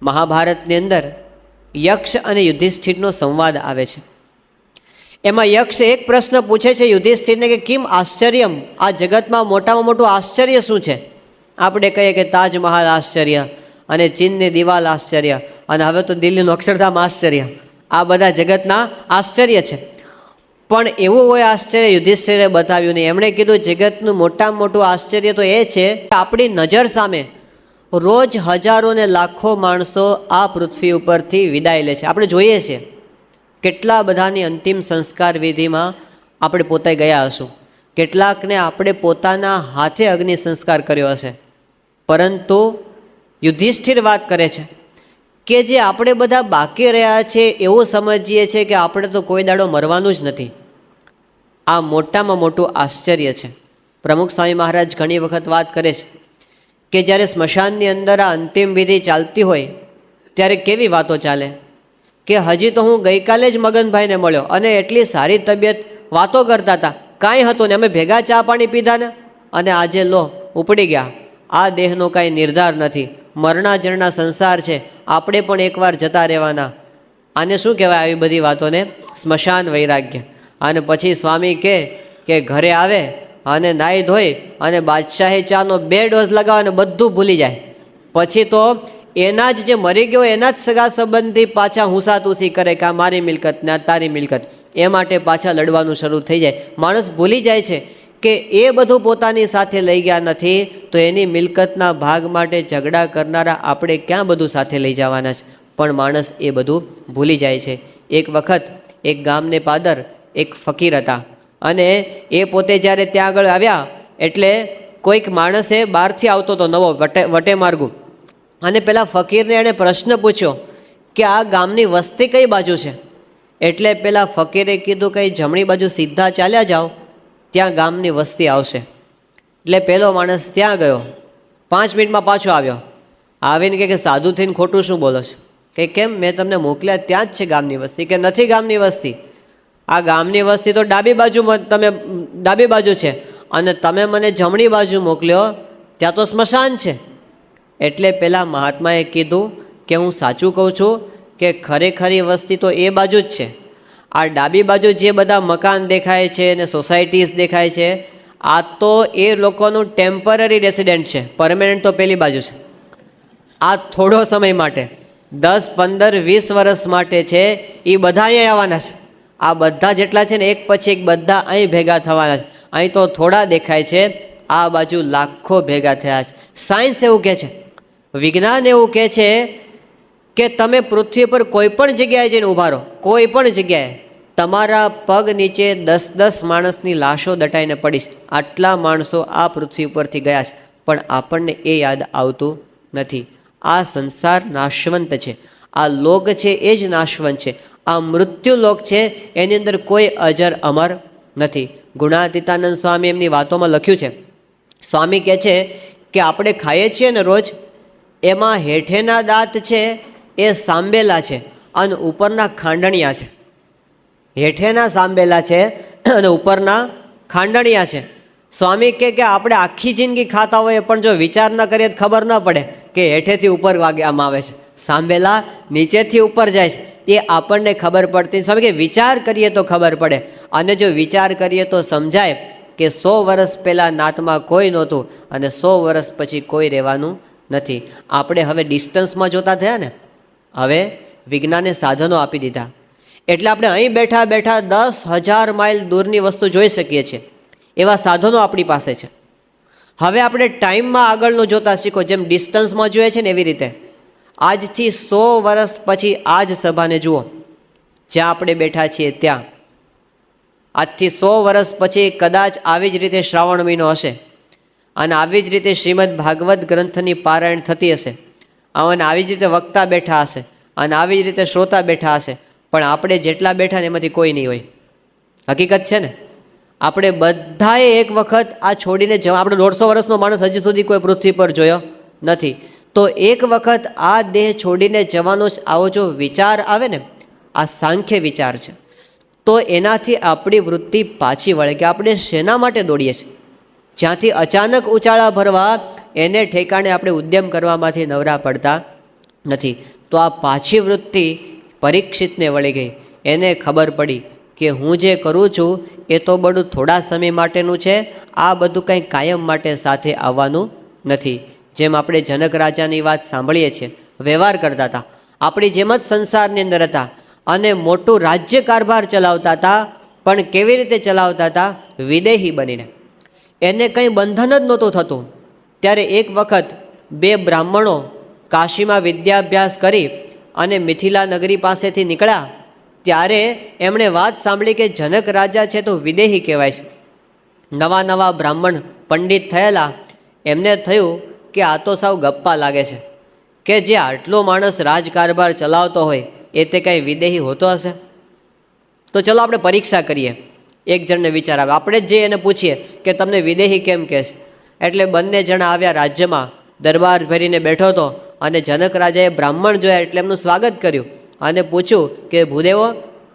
મહાભારતની અંદર યક્ષ અને યુધિષ્ઠિરનો સંવાદ આવે છે. એમાં યક્ષ એક પ્રશ્ન પૂછે છે યુધિષ્ઠિરને કે કિમ આશ્ચર્યમ, આ જગતમાં મોટામાં મોટું આશ્ચર્ય શું છે? આપણે કહીએ કે તાજમહાલ આશ્ચર્ય અને ચીનની દિવાલ આશ્ચર્ય અને હવે તો દિલ્હીનું અક્ષરધામ આશ્ચર્ય, આ બધા જગતના આશ્ચર્ય છે. પણ એવું હોય આશ્ચર્ય યુધિષ્ઠિરે બતાવ્યું નહીં. એમણે કીધું જગતનું મોટામાં મોટું આશ્ચર્ય તો એ છે કે આપણી નજર સામે રોજ હજારો ને લાખો માણસો આ પૃથ્વી ઉપરથી વિદાય લે છે. આપણે જોઈએ છીએ કેટલા બધાની અંતિમ સંસ્કાર વિધિમાં આપણે પોતે ગયા હશું, કેટલાકને આપણે પોતાના હાથે અગ્નિ સંસ્કાર કર્યો હશે. પરંતુ યુધિષ્ઠિર વાત કરે છે કે જે આપણે બધા બાકી રહ્યા છે એવું સમજીએ છીએ કે આપણે તો કોઈ દાડો મરવાનું જ નથી. આ મોટામાં મોટું આશ્ચર્ય છે. પ્રમુખ સ્વામી મહારાજ ઘણી વખત વાત કરે છે કે જ્યારે સ્મશાનની અંદર આ અંતિમ વિધિ ચાલતી હોય ત્યારે કેવી વાતો ચાલે કે હજી તો હું ગઈકાલે જ મગનભાઈને મળ્યો અને એટલી સારી તબિયત, વાતો કરતા હતા, કાંઈ હતું ને અમે ભેગા ચા પાણી પીધા ને અને આજે લો ઉપડી ગયા. આ દેહનો કાંઈ નિર્ધાર નથી, મરણાજરણા સંસાર છે, આપણે પણ એકવાર જતા રહેવાના. આને શું કહેવાય આવી બધી વાતોને? સ્મશાન વૈરાગ્ય. અને પછી સ્વામી કે ઘરે આવે અને નાહી ધોઈ અને બાદશાહી ચાનો 2 ડોઝ લગાવે અને બધું ભૂલી જાય. પછી તો એના જ જે મરી ગયો એના જ સગા સંબંધી પાછા હુંસાતુસી કરે કે આ મારી મિલકત ને આ તારી મિલકત, એ માટે પાછા લડવાનું શરૂ થઈ જાય. માણસ ભૂલી જાય છે કે એ બધું પોતાની સાથે લઈ ગયા નથી, તો એની મિલકતના ભાગ માટે ઝઘડા કરનારા આપણે ક્યાં બધું સાથે લઈ જવાના છે? પણ માણસ એ બધું ભૂલી જાય છે. એક વખત એક ગામને પાદર એક ફકીર હતા અને એ પોતે જ્યારે ત્યાં આગળ આવ્યા એટલે કોઈક માણસે બહારથી આવતો હતો નવો વટે માર્ગુ, અને પેલા ફકીરને એણે પ્રશ્ન પૂછ્યો કે આ ગામની વસ્તી કઈ બાજુ છે? એટલે પેલા ફકીરે કીધું કે જમણી બાજુ સીધા ચાલ્યા જાઓ, ત્યાં ગામની વસ્તી આવશે. એટલે પેલો માણસ ત્યાં ગયો, 5 મિનિટમાં પાછો આવ્યો. આવીને કે સાધુ થઈને ખોટું શું બોલો છો? કે કેમ, મેં તમને મોકલ્યા ત્યાં જ છે ગામની વસ્તી. કે નથી ગામની વસ્તી, આ ગામની વસ્તી તો ડાબી બાજુ છે અને તમે મને જમણી બાજુ મોકલ્યો, ત્યાં તો સ્મશાન છે. એટલે પેલા મહાત્માએ કીધું કે હું સાચું કહું છું કે ખરેખરી વસ્તી તો એ બાજુ જ છે. આ ડાબી બાજુ જે બધા મકાન દેખાય છે અને સોસાયટીઝ દેખાય છે, આ તો એ લોકોનું ટેમ્પરરી રેસિડેન્ટ છે, પરમેનન્ટ તો પેલી બાજુ છે. આ થોડો સમય માટે 10, 15, 20 વર્ષ માટે છે, એ બધા અહીંયા આવવાના છે. આ બધા જેટલા છે ને એક પછી એક બધા અહીં ભેગા થવાના છે. અહીં તો થોડા દેખાય છે, આ બાજુ લાખો ભેગા થયા છે. સાયન્સ એવું કહે છે, વિજ્ઞાન એવું કહે છે કે તમે પૃથ્વી પર કોઈ પણ જગ્યાએ જઈને ઊભા રહો, કોઈ પણ જગ્યાએ તમારા પગ નીચે 10-10 માણસની લાશો દટાઈને પડીશ. આટલા માણસો આ પૃથ્વી ઉપરથી ગયા છે, પણ આપણને એ યાદ આવતું નથી. આ સંસાર નાશવંત છે, આ લોક છે એ જ નાશવંત છે, આ મૃત્યુ લોક છે, એની અંદર કોઈ અજર અમર નથી. ગુણાતીતાનંદ સ્વામી એમની વાતોમાં લખ્યું છે, સ્વામી કહે છે કે આપણે ખાઈએ છીએ ને રોજ, એમાં હેઠેના દાંત છે એ સાંબેલા છે અને ઉપરના ખાંડણિયા છે. હેઠેના સાંબેલા છે અને ઉપરના ખાંડણિયા છે. સ્વામી કહે કે આપણે આખી જિંદગી ખાતા હોઈએ પણ જો વિચાર ન કરીએ તો ખબર ન પડે કે હેઠેથી ઉપર આમ આવે છે, સાંબેલા નીચેથી ઉપર જાય છે, એ આપણને ખબર પડતી. સ્વામી કે વિચાર કરીએ તો ખબર પડે, અને જો વિચાર કરીએ તો સમજાય કે 100 વર્ષ પહેલાં નાતમાં કોઈ નહોતું અને 100 વર્ષ પછી કોઈ રહેવાનું નથી. આપણે હવે ડિસ્ટન્સમાં જોતા થયા ને, હવે વિજ્ઞાને સાધનો આપી દીધા, એટલે આપણે અહીં બેઠા બેઠા 10,000 માઇલ દૂરની વસ્તુ જોઈ શકીએ છીએ. એવા સાધનો આપણી પાસે છે. હવે આપણે ટાઈમમાં આગળનું જોતા શીખો, જેમ ડિસ્ટન્સમાં જોઈએ છે ને એવી રીતે આજથી 100 વર્ષ પછી આ જ સભાને જુઓ, જ્યાં આપણે બેઠા છીએ ત્યાં. આજથી 100 વર્ષ પછી કદાચ આવી જ રીતે શ્રાવણ મહિનો હશે અને આવી જ રીતે શ્રીમદ ભાગવત ગ્રંથની પારાયણ થતી હશે અને આવી જ રીતે વક્તા બેઠા હશે અને આવી જ રીતે શ્રોતા બેઠા હશે, પણ આપણે જેટલા બેઠા ને એમાંથી કોઈ નહીં હોય. હકીકત છે ને, આપણે બધાએ એક વખત આ છોડીને જવા, આપણે 150 વર્ષનો માણસ હજી સુધી કોઈ પૃથ્વી પર જોયો નથી, તો એક વખત આ દેહ છોડીને જવાનો આવો જો વિચાર આવે ને, આ સાંખ્ય વિચાર છે, તો એનાથી આપણી વૃત્તિ પાછી વળે કે આપણે શેના માટે દોડીએ છીએ. જ્યાંથી અચાનક ઉચાળા ભરવા એને ઠેકાણે આપણે ઉદ્યમ કરવામાંથી નવરા પડતા નથી. તો આ પાછી વૃત્તિ પરીક્ષિતને વળી ગઈ. એને ખબર પડી કે હું જે કરું છું એ તો બધું થોડા સમય માટેનું છે, આ બધું કંઈ કાયમ માટે સાથે આવવાનું નથી. જેમ આપણે જનક રાજાની વાત સાંભળીએ છીએ, વ્યવહાર કરતા હતા, આપણી જેમ જ સંસારની અંદર હતા અને મોટું રાજ્ય કારભાર ચલાવતા હતા, પણ કેવી રીતે ચલાવતા હતા? વિદેહી બનીને. એને કંઈ બંધન જ નહોતું થતું. ત્યારે એક વખત બે બ્રાહ્મણો કાશીમાં વિદ્યાભ્યાસ કરી અને મિથિલા નગરી પાસેથી નીકળ્યા, ત્યારે એમણે વાત સાંભળી કે જનક રાજા છે તો વિદેહી કહેવાય છે. નવા નવા બ્રાહ્મણ પંડિત થયેલા, એમને થયું કે આ તો સાવ ગપ્પા લાગે છે, કે જે આટલો માણસ રાજકારભાર ચલાવતો હોય એ તે કાંઈ વિદેહી હોતો હશે? તો ચલો આપણે પરીક્ષા કરીએ. એક જણને વિચાર આવે, આપણે જ જઈએ એને પૂછીએ કે તમને વિદેહી કેમ કહે છે? એટલે બંને જણા આવ્યા રાજ્યમાં, દરબાર ભરીને બેઠો હતો અને જનક રાજાએ બ્રાહ્મણ જોયા એટલે એમનું સ્વાગત કર્યું અને પૂછ્યું કે ભૂદેવો,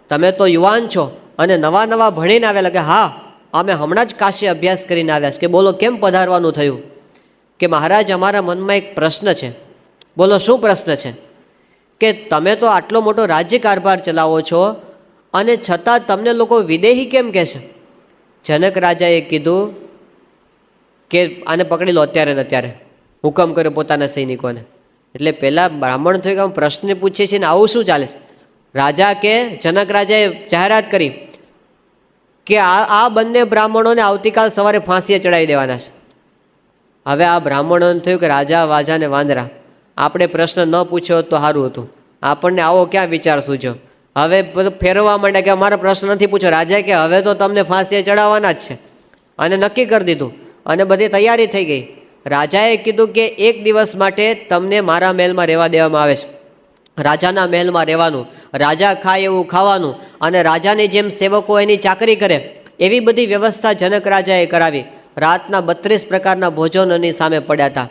તમે તો યુવાન છો અને નવા નવા ભણીને આવેલા? કે હા, અમે હમણાં જ કાશી અભ્યાસ કરીને આવ્યા છે. કે બોલો, કેમ પધારવાનું થયું? કે મહારાજ, અમારા મનમાં એક પ્રશ્ન છે. બોલો, શું પ્રશ્ન છે? કે તમે તો આટલો મોટો રાજ્ય કારભાર ચલાવો છો અને છતાં તમને લોકો વિદેહી કેમ કહે છે? જનક રાજાએ કીધું કે આને પકડી લો અત્યારે ને અત્યારે, હુકમ કર્યો પોતાના સૈનિકોને. એટલે પહેલાં બ્રાહ્મણ થયું કે પ્રશ્ન પૂછે છે ને આવું શું ચાલે છે? રાજા કે જનક રાજાએ જાહેરાત કરી કે આ બંને બ્રાહ્મણોને આવતીકાલ સવારે ફાંસીએ ચડાવી દેવાના છે. હવે આ બ્રાહ્મણોને થયું કે રાજા વાજા ને વાંદરા, આપણે પ્રશ્ન ન પૂછ્યો તો સારું હતું, આપણને આવો ક્યાં વિચાર સૂજ્યો? હવે બધું ફેરવવા માંડ્યા કે અમારા પ્રશ્ન નથી પૂછ્યો. રાજા કે હવે તો તમને ફાંસીએ ચડાવવાના જ છે, અને નક્કી કરી દીધું અને બધી તૈયારી થઈ ગઈ. રાજાએ કીધું કે એક દિવસ માટે તમને મારા મહેલમાં રહેવા દેવામાં આવે છે. રાજાના મહેલમાં રહેવાનું, રાજા ખાય એવું ખાવાનું, અને રાજાની જેમ સેવકો એની ચાકરી કરે એવી બધી વ્યવસ્થા જનક રાજાએ કરાવી. રાતના 32 પ્રકારના ભોજનોની સામે પડ્યા હતા.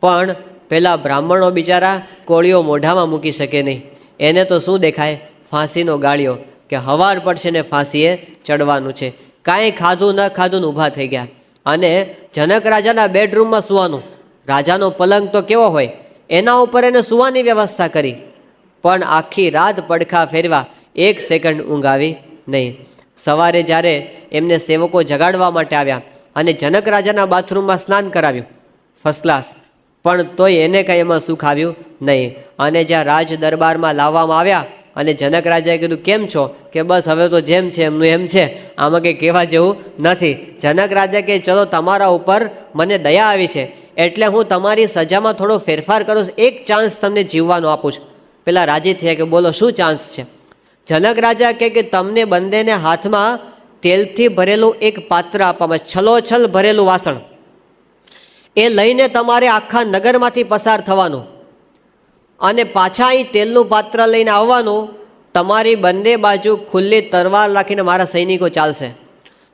પણ પેલા બ્રાહ્મણો બિચારા કોળીઓ મોઢામાં મૂકી શકે નહીં. એને તો શું દેખાય? ફાંસીનો ગાળિયો, કે હવાર પડશે ને ફાંસીએ ચડવાનું છે. કાંઈ ખાધું ન ખાધું ઊભા થઈ ગયા. અને જનક રાજાના બેડરૂમમાં સૂવાનું, રાજાનો પલંગ તો કેવો હોય, એના ઉપર એને સૂવાની વ્યવસ્થા કરી. પણ આખી રાત પડખા ફેરવા, 1 સેકન્ડ ઊંઘ આવી નહીં. સવારે જ્યારે એમને સેવકો જગાડવા માટે આવ્યા અને જનક રાજાના બાથરૂમમાં સ્નાન કરાવ્યું, ફર્સ્ટ ક્લાસ, પણ તોય એને કંઈ એમાં સુખ આવ્યું નહીં. અને જ્યાં રાજ દરબારમાં લાવવામાં આવ્યા અને જનક રાજાએ કીધું કેમ છો? કે બસ હવે તો જેમ છે એમનું એમ છે, આમાં કંઈ કહેવા જેવું નથી. જનક રાજા કહે ચલો, તમારા ઉપર મને દયા આવી છે એટલે હું તમારી સજામાં થોડો ફેરફાર કરું છું, એક ચાન્સ તમને જીવવાનો આપું છું. પેલા રાજી થયા કે બોલો શું ચાન્સ છે? જનક રાજા કહે કે તમને બંનેને હાથમાં તેલથી ભરેલું એક પાત્ર આપવામાં, છલોછલ ભરેલું વાસણ, એ લઈને તમારે આખા નગરમાંથી પસાર થવાનું અને પાછા અહીં તેલનું પાત્ર લઈને આવવાનું. તમારી બંને બાજુ ખુલ્લી તલવાર રાખીને મારા સૈનિકો ચાલશે.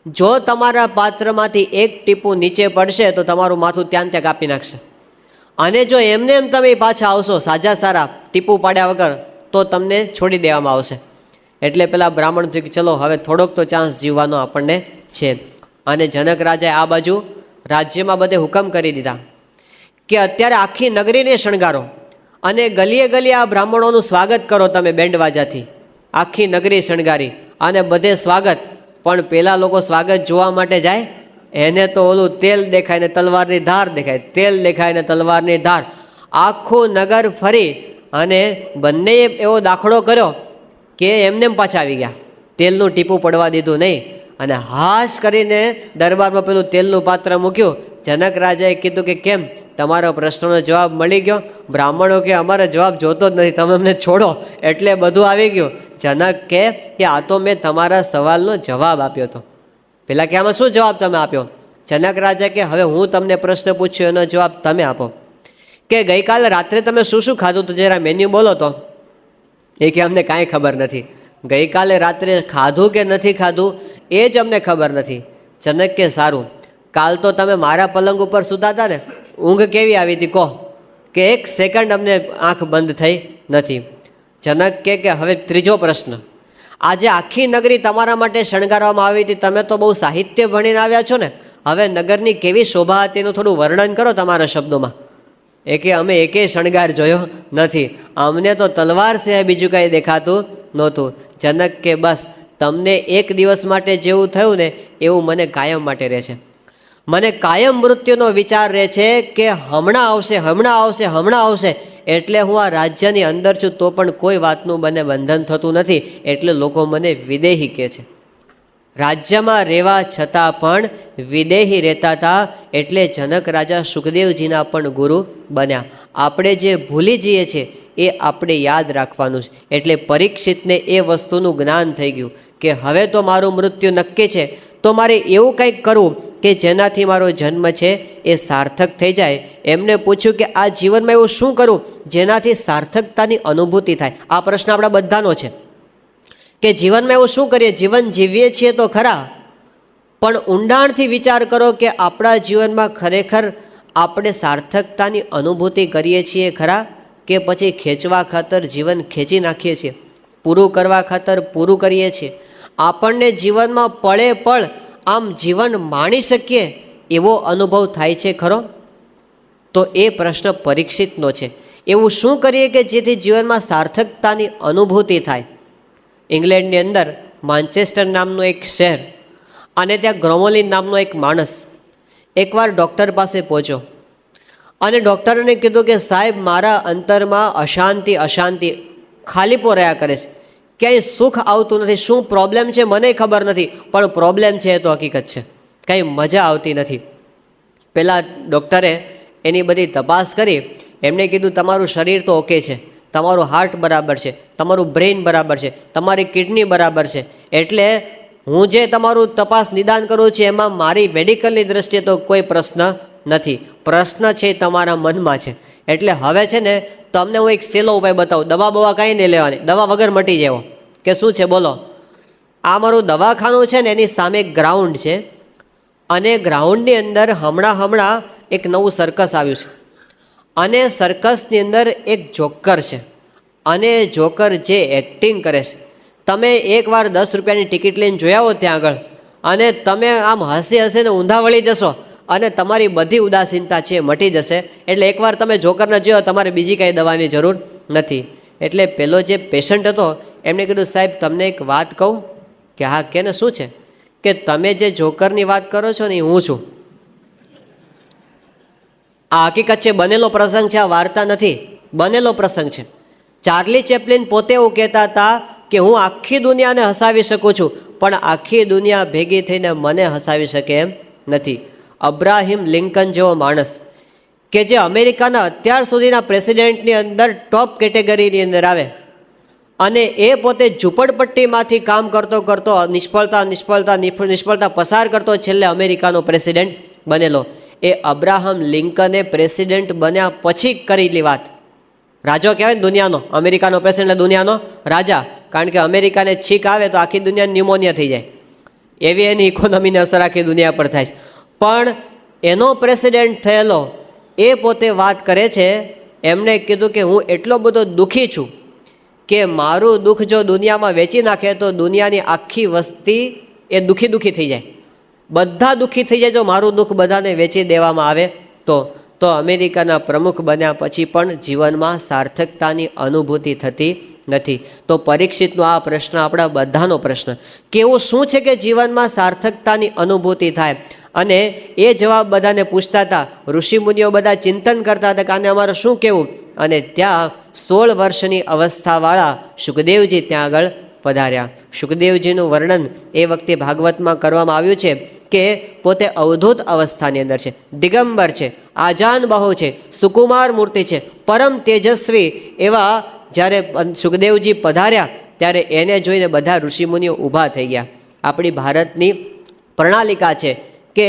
જો તમારા પાત્રમાંથી એક ટીપું નીચે પડશે તો તમારું માથું ત્યાં કાપી નાખશે, અને જો એમને એમ તમે પાછા આવશો સાજા સારા ટીપું પાડ્યા વગર તો તમને છોડી દેવામાં આવશે. એટલે પેલા બ્રાહ્મણ થયું કે ચલો હવે થોડોક તો ચાન્સ જીવવાનો આપણને છે. અને જનક રાજાએ આ બાજુ રાજ્યમાં બધે હુકમ કરી દીધા કે અત્યારે આખી નગરીને શણગારો અને ગલીએ ગલીએ આ બ્રાહ્મણોનું સ્વાગત કરો તમે બેન્ડવાજાથી. આખી નગરી શણગારી અને બધે સ્વાગત. પણ પેલા લોકો સ્વાગત જોવા માટે જાય, એને તો ઓલું તેલ દેખાય ને તલવારની ધાર દેખાય, તેલ દેખાય ને તલવારની ધાર. આખું નગર ફરી અને બંનેએ એવો દાખલો કર્યો કે એમને પાછા આવી ગયા, તેલનું ટીપું પડવા દીધું નહીં. અને હાશ કરીને દરબારમાં પેલું તેલનું પાત્ર મૂક્યું. જનક રાજાએ કીધું કે કેમ, તમારો પ્રશ્નનો જવાબ મળી ગયો? બ્રાહ્મણો કે અમારે જવાબ જોતો જ નથી, તમે અમને છોડો એટલે બધું આવી ગયું. જનક કે આ તો મેં તમારા સવાલનો જવાબ આપ્યો હતો. પેલા કે આમાં શું જવાબ તમે આપ્યો? જનક રાજા કે હવે હું તમને પ્રશ્ન પૂછ્યો એનો જવાબ તમે આપો. કે ગઈકાલે રાત્રે તમે શું શું ખાધું તો જરા મેન્યુ બોલો તો. એ કે અમને કાંઈ ખબર નથી, ગઈકાલે રાત્રે ખાધું કે નથી ખાધું એ જ અમને ખબર નથી. જનક કે સારું, કાલ તો તમે મારા પલંગ ઉપર સૂતા હતા ને, ઊંઘ કેવી આવી હતી કહો? કે 1 સેકન્ડ અમને આંખ બંધ થઈ નથી. જનક કે હવે ત્રીજો પ્રશ્ન, આજે આખી નગરી તમારા માટે શણગારવામાં આવી હતી, તમે તો બહુ સાહિત્ય ભણીને આવ્યા છો ને, હવે નગરની કેવી શોભા હતી એનું થોડું વર્ણન કરો તમારા શબ્દોમાં. એ કે અમે એકેય શણગાર જોયો નથી, અમને તો તલવાર સિવાય બીજું કાંઈ દેખાતું નહોતું. જનક કે બસ તમને એક દિવસ માટે જેવું થયું ને એવું મને કાયમ માટે રહે છે. મને કાયમ મૃત્યુનો વિચાર રહે છે કે હમણાં આવશે, હમણાં આવશે, હમણાં આવશે. એટલે હું આ રાજ્યની અંદર છું તો પણ કોઈ વાતનું મને બંધન થતું નથી, એટલે લોકો મને વિદેહી કહે છે. રાજ્યમાં રહેવા છતાં પણ વિદેહી રહેતા હતા, એટલે જનક રાજા સુખદેવજીના પણ ગુરુ બન્યા. આપણે જે ભૂલી જઈએ છીએ એ આપણે યાદ રાખવાનું છે. એટલે પરીક્ષિતને એ વસ્તુનું જ્ઞાન થઈ ગયું કે હવે તો મારું મૃત્યુ નક્કી છે, તો મારે એવું કંઈક કરવું કે જેનાથી મારો જન્મ છે એ સાર્થક થઈ જાય. એમને પૂછ્યું કે આ જીવનમાં એવું શું કરું જેનાથી સાર્થકતાની અનુભૂતિ થાય. આ પ્રશ્ન આપણા બધાનો છે કે જીવનમાં એવું શું કરીએ, જીવન જીવીએ છીએ તો ખરા, પણ ઊંડાણથી વિચાર કરો કે આપણા જીવનમાં ખરેખર આપણે સાર્થકતાની અનુભૂતિ કરીએ છીએ ખરા, કે પછી ખેંચવા ખાતર જીવન ખેંચી નાખીએ છીએ, પૂરું કરવા ખાતર પૂરું કરીએ છીએ. આપણને જીવનમાં પળે પળ આમ જીવન માણી શકીએ એવો અનુભવ થાય છે ખરો? તો એ પ્રશ્ન પરીક્ષિતનો છે. એવું શું કરીએ કે જેથી જીવનમાં સાર્થકતાની અનુભૂતિ થાય? ઇંગ્લેન્ડની અંદર માન્ચેસ્ટર નામનું એક શહેર, અને ત્યાં ગ્રોમોલિન નામનો એક માણસ એકવાર ડૉક્ટર પાસે પહોંચ્યો અને ડૉક્ટરને કીધું કે સાહેબ, મારા અંતરમાં અશાંતિ અશાંતિ ખાલીપો રહ્યા કરે છે, ક્યાંય સુખ આવતું નથી, શું પ્રોબ્લેમ છે મને ખબર નથી, પણ પ્રોબ્લેમ છે એ તો હકીકત છે, કંઈ મજા આવતી નથી. પેલા ડૉક્ટરે એની બધી તપાસ કરી, એમણે કીધું તમારું શરીર તો ઓકે છે, તમારું હાર્ટ બરાબર છે, તમારું બ્રેઇન બરાબર છે, તમારી કિડની બરાબર છે, એટલે હું જે તમારું તપાસ નિદાન કરું છું એમાં મારી મેડિકલની દ્રષ્ટિએ તો કોઈ પ્રશ્ન નથી, પ્રશ્ન છે તમારા મનમાં છે. એટલે હવે છે ને તમને હું એક સહેલો ઉપાય બતાવું, દવા બવા કાંઈ નહીં લેવાની, દવા વગર મટી જાવ. કે શું છે બોલો? આ મારું દવાખાનું છે ને એની સામે એક ગ્રાઉન્ડ છે, અને ગ્રાઉન્ડની અંદર હમણાં એક નવું સર્કસ આવ્યું છે, અને સર્કસની અંદર એક જોકર છે, અને જોકર જે એક્ટિંગ કરે છે, તમે એકવાર 10 રૂપિયાની ટિકિટ લઈને જોયા હો ત્યાં આગળ, અને તમે આમ હસે ને ઊંધા વળી જશો, અને તમારી બધી ઉદાસીનતા છે મટી જશે. એટલે એકવાર તમે જોકરને જોયો, તમારે બીજી કાંઈ દવાની જરૂર નથી. એટલે પેલો જે પેશન્ટ હતો એમણે કીધું સાહેબ તમને એક વાત કહું? કે હા કે ને શું છે? કે તમે જે જોકરની વાત કરો છો ને એ હું છું. આ હકીકત છે, બનેલો પ્રસંગ છે, આ વાર્તા નથી, બનેલો પ્રસંગ છે. ચાર્લી ચેપ્લિન પોતે એવું કહેતા હતા કે હું આખી દુનિયાને હસાવી શકું છું, પણ આખી દુનિયા ભેગી થઈને મને હસાવી શકે એમ નથી. અબ્રાહિમ લિંકન જેવો માણસ કે જે અમેરિકાના અત્યાર સુધીના પ્રેસિડેન્ટની અંદર ટોપ કેટેગરીની અંદર આવે, અને એ પોતે ઝૂંપડપટ્ટીમાંથી કામ કરતો નિષ્ફળતા પસાર કરતો છેલ્લે અમેરિકાનો પ્રેસિડેન્ટ બનેલો. એ અબ્રાહમ લિંકને પ્રેસિડેન્ટ બન્યા પછી કરેલી વાત. રાજો કહેવાય ને દુનિયાનો, અમેરિકાનો પ્રેસિડેન્ટ દુનિયાનો રાજા, કારણ કે અમેરિકાને છીક આવે તો આખી દુનિયા ન્યુમોનિયા થઈ જાય, એવી એની ઇકોનોમીની અસર આખી દુનિયા પર થાય છે. પણ એનો પ્રેસિડેન્ટ થયેલો એ પોતે વાત કરે છે, એમણે કીધું કે હું એટલો બધો દુઃખી છું કે મારું દુઃખ જો દુનિયામાં વેચી નાખે તો દુનિયાની આખી વસ્તી એ દુઃખી થઈ જાય, બધા દુઃખી થઈ જાય જો મારું દુઃખ બધાને વેચી દેવામાં આવે તો અમેરિકાના પ્રમુખ બન્યા પછી પણ જીવનમાં સાર્થકતાની અનુભૂતિ થતી નથી. તો પરીક્ષિતનો આ પ્રશ્ન આપણા બધાનો પ્રશ્ન, કેવું શું છે કે જીવનમાં સાર્થકતાની અનુભૂતિ થાય? અને એ જવાબ બધાને પૂછતા હતા. ઋષિમુનિઓ બધા ચિંતન કરતા હતા કે આને અમારે શું કહેવું? અને ત્યાં 16 વર્ષની અવસ્થાવાળા સુખદેવજી ત્યાં આગળ પધાર્યા. સુખદેવજીનું વર્ણન એ વખતે ભાગવતમાં કરવામાં આવ્યું છે કે પોતે અવધૂત અવસ્થાની અંદર છે, દિગંબર છે, આજાન બહુ છે, સુકુમાર મૂર્તિ છે, પરમ તેજસ્વી એવા જ્યારે સુખદેવજી પધાર્યા ત્યારે એને જોઈને બધા ઋષિમુનિઓ ઊભા થઈ ગયા. આપણી ભારતની પ્રણાલિકા છે કે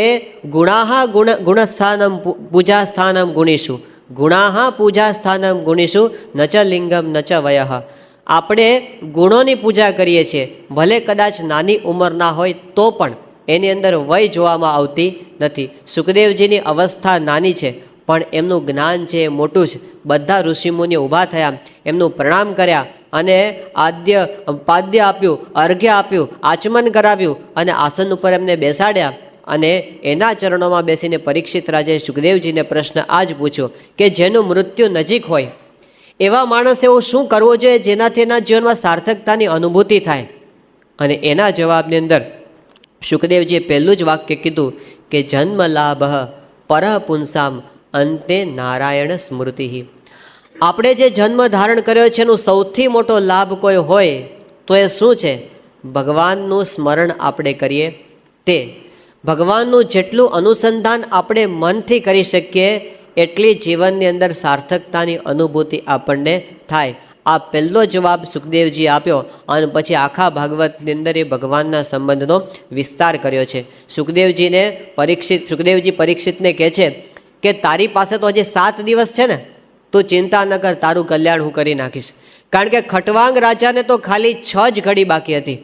ગુણસ્થાનમ પૂજા સ્થાનમ ગુણીષુ, ગુણાહા પૂજા સ્થાનમ ગુણીષુ ન ચ લિંગમ ન ચ વયઃ. આપણે ગુણોની પૂજા કરીએ છીએ, ભલે કદાચ નાની ઉંમરના હોય તો પણ એની અંદર વય જોવામાં આવતી નથી. સુખદેવજીની અવસ્થા નાની છે પણ એમનું જ્ઞાન છે એ મોટું છે. બધા ઋષિમુનિઓ ઊભા થયા, એમનું પ્રણામ કર્યા અને પાદ્ય આપ્યું, અર્ઘ્ય આપ્યું, આચમન કરાવ્યું અને આસન ઉપર એમને બેસાડ્યા અને એના ચરણોમાં બેસીને પરીક્ષિત રાજાએ સુખદેવજીને પ્રશ્ન આ જ પૂછ્યો કે જેનું મૃત્યુ નજીક હોય એવા માણસે એવું શું કરવું જોઈએ જેનાથી એના જીવનમાં સાર્થકતાની અનુભૂતિ થાય? અને એના જવાબની અંદર સુખદેવજીએ પહેલું જ વાક્ય કીધું કે જન્મ લાભ પરઃ પુંસામ અંતે નારાયણ સ્મૃતિ. આપણે જે જન્મ ધારણ કર્યો છે એનો સૌથી મોટો લાભ કોઈ હોય તો એ શું છે? ભગવાનનું સ્મરણ આપણે કરીએ તે. ભગવાનનું જેટલું અનુસંધાન આપણે મનથી કરી શકીએ એટલી જીવનની અંદર સાર્થકતાની અનુભૂતિ આપણને થાય. આ પહેલો જવાબ સુખદેવજી આપ્યો અને પછી આખા ભાગવતની અંદર એ ભગવાનના સંબંધનો વિસ્તાર કર્યો છે. સુખદેવજી પરીક્ષિતને કહે છે કે તારી પાસે તો હજી 7 દિવસ છે ને, તું ચિંતા ન કર, તારું કલ્યાણ હું કરી નાખીશ. કારણ કે ખટવાંગ રાજાને તો ખાલી 6 જ ઘડી બાકી હતી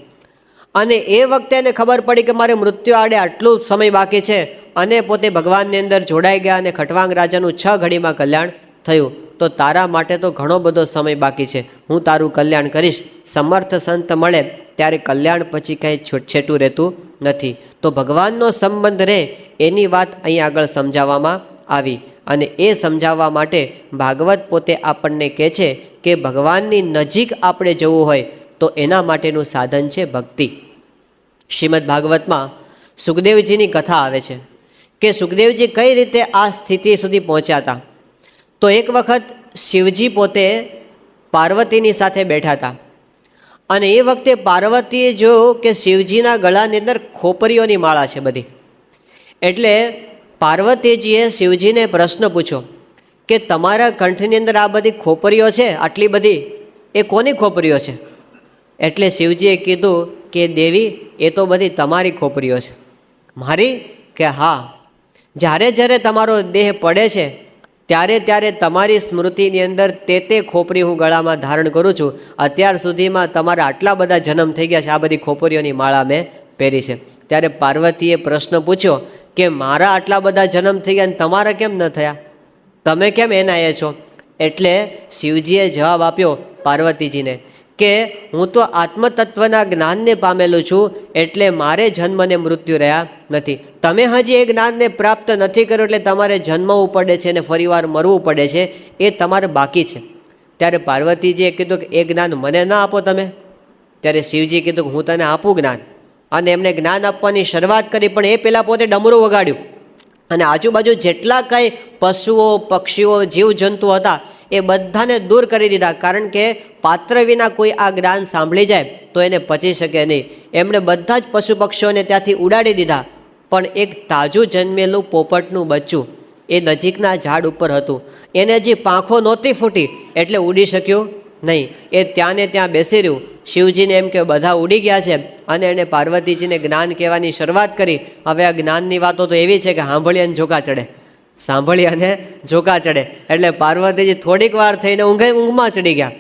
અને એ વખતે એને ખબર પડી કે મારે મૃત્યુ આડે આટલું સમય બાકી છે અને પોતે ભગવાનની અંદર જોડાઈ ગયા અને ખટવાંગ રાજાનું 6 ઘડીમાં કલ્યાણ થયું. તો તારા માટે તો ઘણો બધો સમય બાકી છે, હું તારું કલ્યાણ કરીશ. સમર્થ સંત મળે ત્યારે કલ્યાણ પછી કંઈ છેટું રહેતું નથી. તો ભગવાનનો સંબંધ રહે એની વાત અહીં આગળ સમજાવવામાં આવી અને એ સમજાવવા માટે ભાગવત પોતે આપણને કહે છે કે ભગવાનની નજીક આપણે જવું હોય તો એના માટેનું સાધન છે ભક્તિ. શ્રીમદ ભાગવતમાં સુખદેવજીની કથા આવે છે કે સુખદેવજી કઈ રીતે આ સ્થિતિ સુધી પહોંચ્યા હતા. તો એક વખત શિવજી પોતે પાર્વતીની સાથે બેઠા હતા અને એ વખતે પાર્વતીએ જોયું કે શિવજીના ગળાની અંદર ખોપરીઓની માળા છે બધી. એટલે પાર્વતીજીએ શિવજીને પ્રશ્ન પૂછ્યો કે તમારા કંઠની અંદર આ બધી ખોપરીઓ છે, આટલી બધી, એ કોની ખોપરીઓ છે? એટલે શિવજીએ કીધું કે દેવી એ તો બધી તમારી ખોપરીઓ છે. મારી? કે હા, જ્યારે જ્યારે તમારો દેહ પડે છે ત્યારે ત્યારે તમારી સ્મૃતિની અંદર તે ખોપરી હું ગળામાં ધારણ કરું છું. અત્યાર સુધીમાં તમારા આટલા બધા જન્મ થઈ ગયા છે, આ બધી ખોપરીઓની માળા મેં પહેરી છે. ત્યારે પાર્વતીએ પ્રશ્ન પૂછ્યો કે મારા આટલા બધા જન્મ થઈ ગયા અને તમારા કેમ ન થયા? તમે કેમ એના એ છો? એટલે શિવજીએ જવાબ આપ્યો પાર્વતીજીને કે હું તો આત્મતત્વના જ્ઞાનને પામેલું છું એટલે મારે જન્મ અને મૃત્યુ રહ્યા નથી. તમે હજી એ જ્ઞાનને પ્રાપ્ત નથી કર્યું એટલે તમારે જન્મવું પડે છે અને ફરીવાર મરવું પડે છે, એ તમારે બાકી છે. ત્યારે પાર્વતીજીએ કીધું કે એ જ્ઞાન મને ના આપો તમે. ત્યારે શિવજીએ કીધું કે હું તને આપું જ્ઞાન. અને એમને જ્ઞાન આપવાની શરૂઆત કરી પણ એ પહેલાં પોતે ડમરું વગાડ્યું અને આજુબાજુ જેટલા કાંઈ પશુઓ પક્ષીઓ જીવજંતુ હતા એ બધાને દૂર કરી દીધા. કારણ કે પાત્ર વિના કોઈ આ જ્ઞાન સાંભળી જાય તો એને પચી શકે નહીં. એમણે બધા જ પશુ પક્ષીઓને ત્યાંથી ઉડાડી દીધા. પણ એક તાજું જન્મેલું પોપટનું બચ્ચું એ નજીકના ઝાડ ઉપર હતું. એને હજી પાંખો નહોતી ફૂટી એટલે ઉડી શક્યું નહીં. એ ત્યાં ને ત્યાં બેસી રહ્યું. શિવજીને એમ કે બધા ઉડી ગયા છે અને એણે પાર્વતીજીને જ્ઞાન કહેવાની શરૂઆત કરી. હવે આ જ્ઞાનની વાતો તો એવી છે કે સાંભળી અને ઝોકા ચડે, સાંભળી અને ઝોકા ચડે. એટલે પાર્વતીજી થોડીક વાર થઈને ઊંઘમાં ચડી ગયા.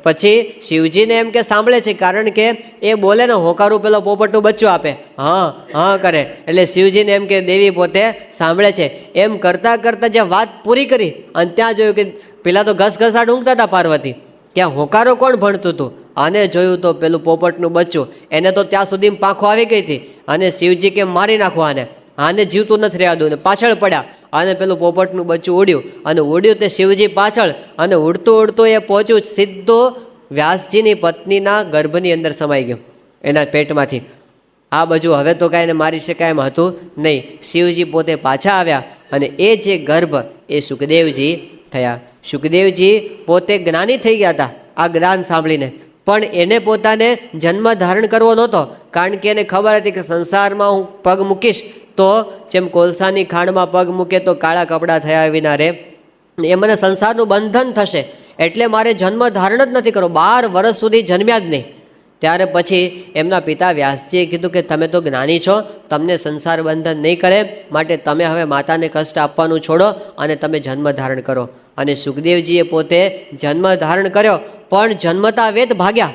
પછી શિવજીને એમ કે સાંભળે છે, કારણ કે એ બોલે ને હોકારું પેલો પોપટનું બચ્ચું આપે, હા હા કરે. એટલે શિવજીને એમ કે દેવી પોતે સાંભળે છે. એમ કરતાં કરતાં જે વાત પૂરી કરી અને ત્યાં જોયું કે પેલા તો ઘસઘસાટ ઊંઘતા હતા પાર્વતી, ત્યાં હોકારો કોણ ભણતું હતું? આને જોયું તો પેલું પોપટનું બચ્ચું, એને તો ત્યાં સુધી પાંખો આવી ગઈ હતી અને શિવજી કે મારી નાખો આને જીવતું નથી રહેવા દઉં. ને પાછળ પડ્યા અને પેલું પોપટનું બચ્ચું ઉડ્યું અને ઉડ્યું તે શિવજી પાછળ અને ઉડતું ઉડતું એ પહોંચ્યું સીધો વ્યાસજીની પત્નીના ગર્ભની અંદર સમાઈ ગયું એના પેટમાંથી. આ બાજુ હવે તો કાંઈ એને મારી શકાય એમ હતું નહીં. શિવજી પોતે પાછા આવ્યા અને એ જે ગર્ભ એ સુખદેવજી થયા. સુખદેવજી પોતે જ્ઞાની થઈ ગયા હતા આ જ્ઞાન સાંભળીને, પણ એને પોતાને જન્મ ધારણ કરવો નહોતો. કારણ કે એને ખબર હતી કે સંસારમાં હું પગ મૂકીશ તો જેમ કોલસાની ખાણમાં પગ મૂકે તો કાળા કપડાં થયા વિના રે, એ મને સંસારનું બંધન થશે. એટલે મારે જન્મ ધારણ જ નથી કરવો. 12 વર્ષ સુધી જન્મ્યા જ નહીં. ત્યારે પછી એમના પિતા વ્યાસજીએ કીધું કે તમે તો જ્ઞાની છો, તમને સંસાર બંધન નહીં કરે, માટે તમે હવે માતાને કષ્ટ આપવાનું છોડો અને તમે જન્મ ધારણ કરો. અને સુખદેવજીએ પોતે જન્મ ધારણ કર્યો પણ જન્મતા વેત ભાગ્યા,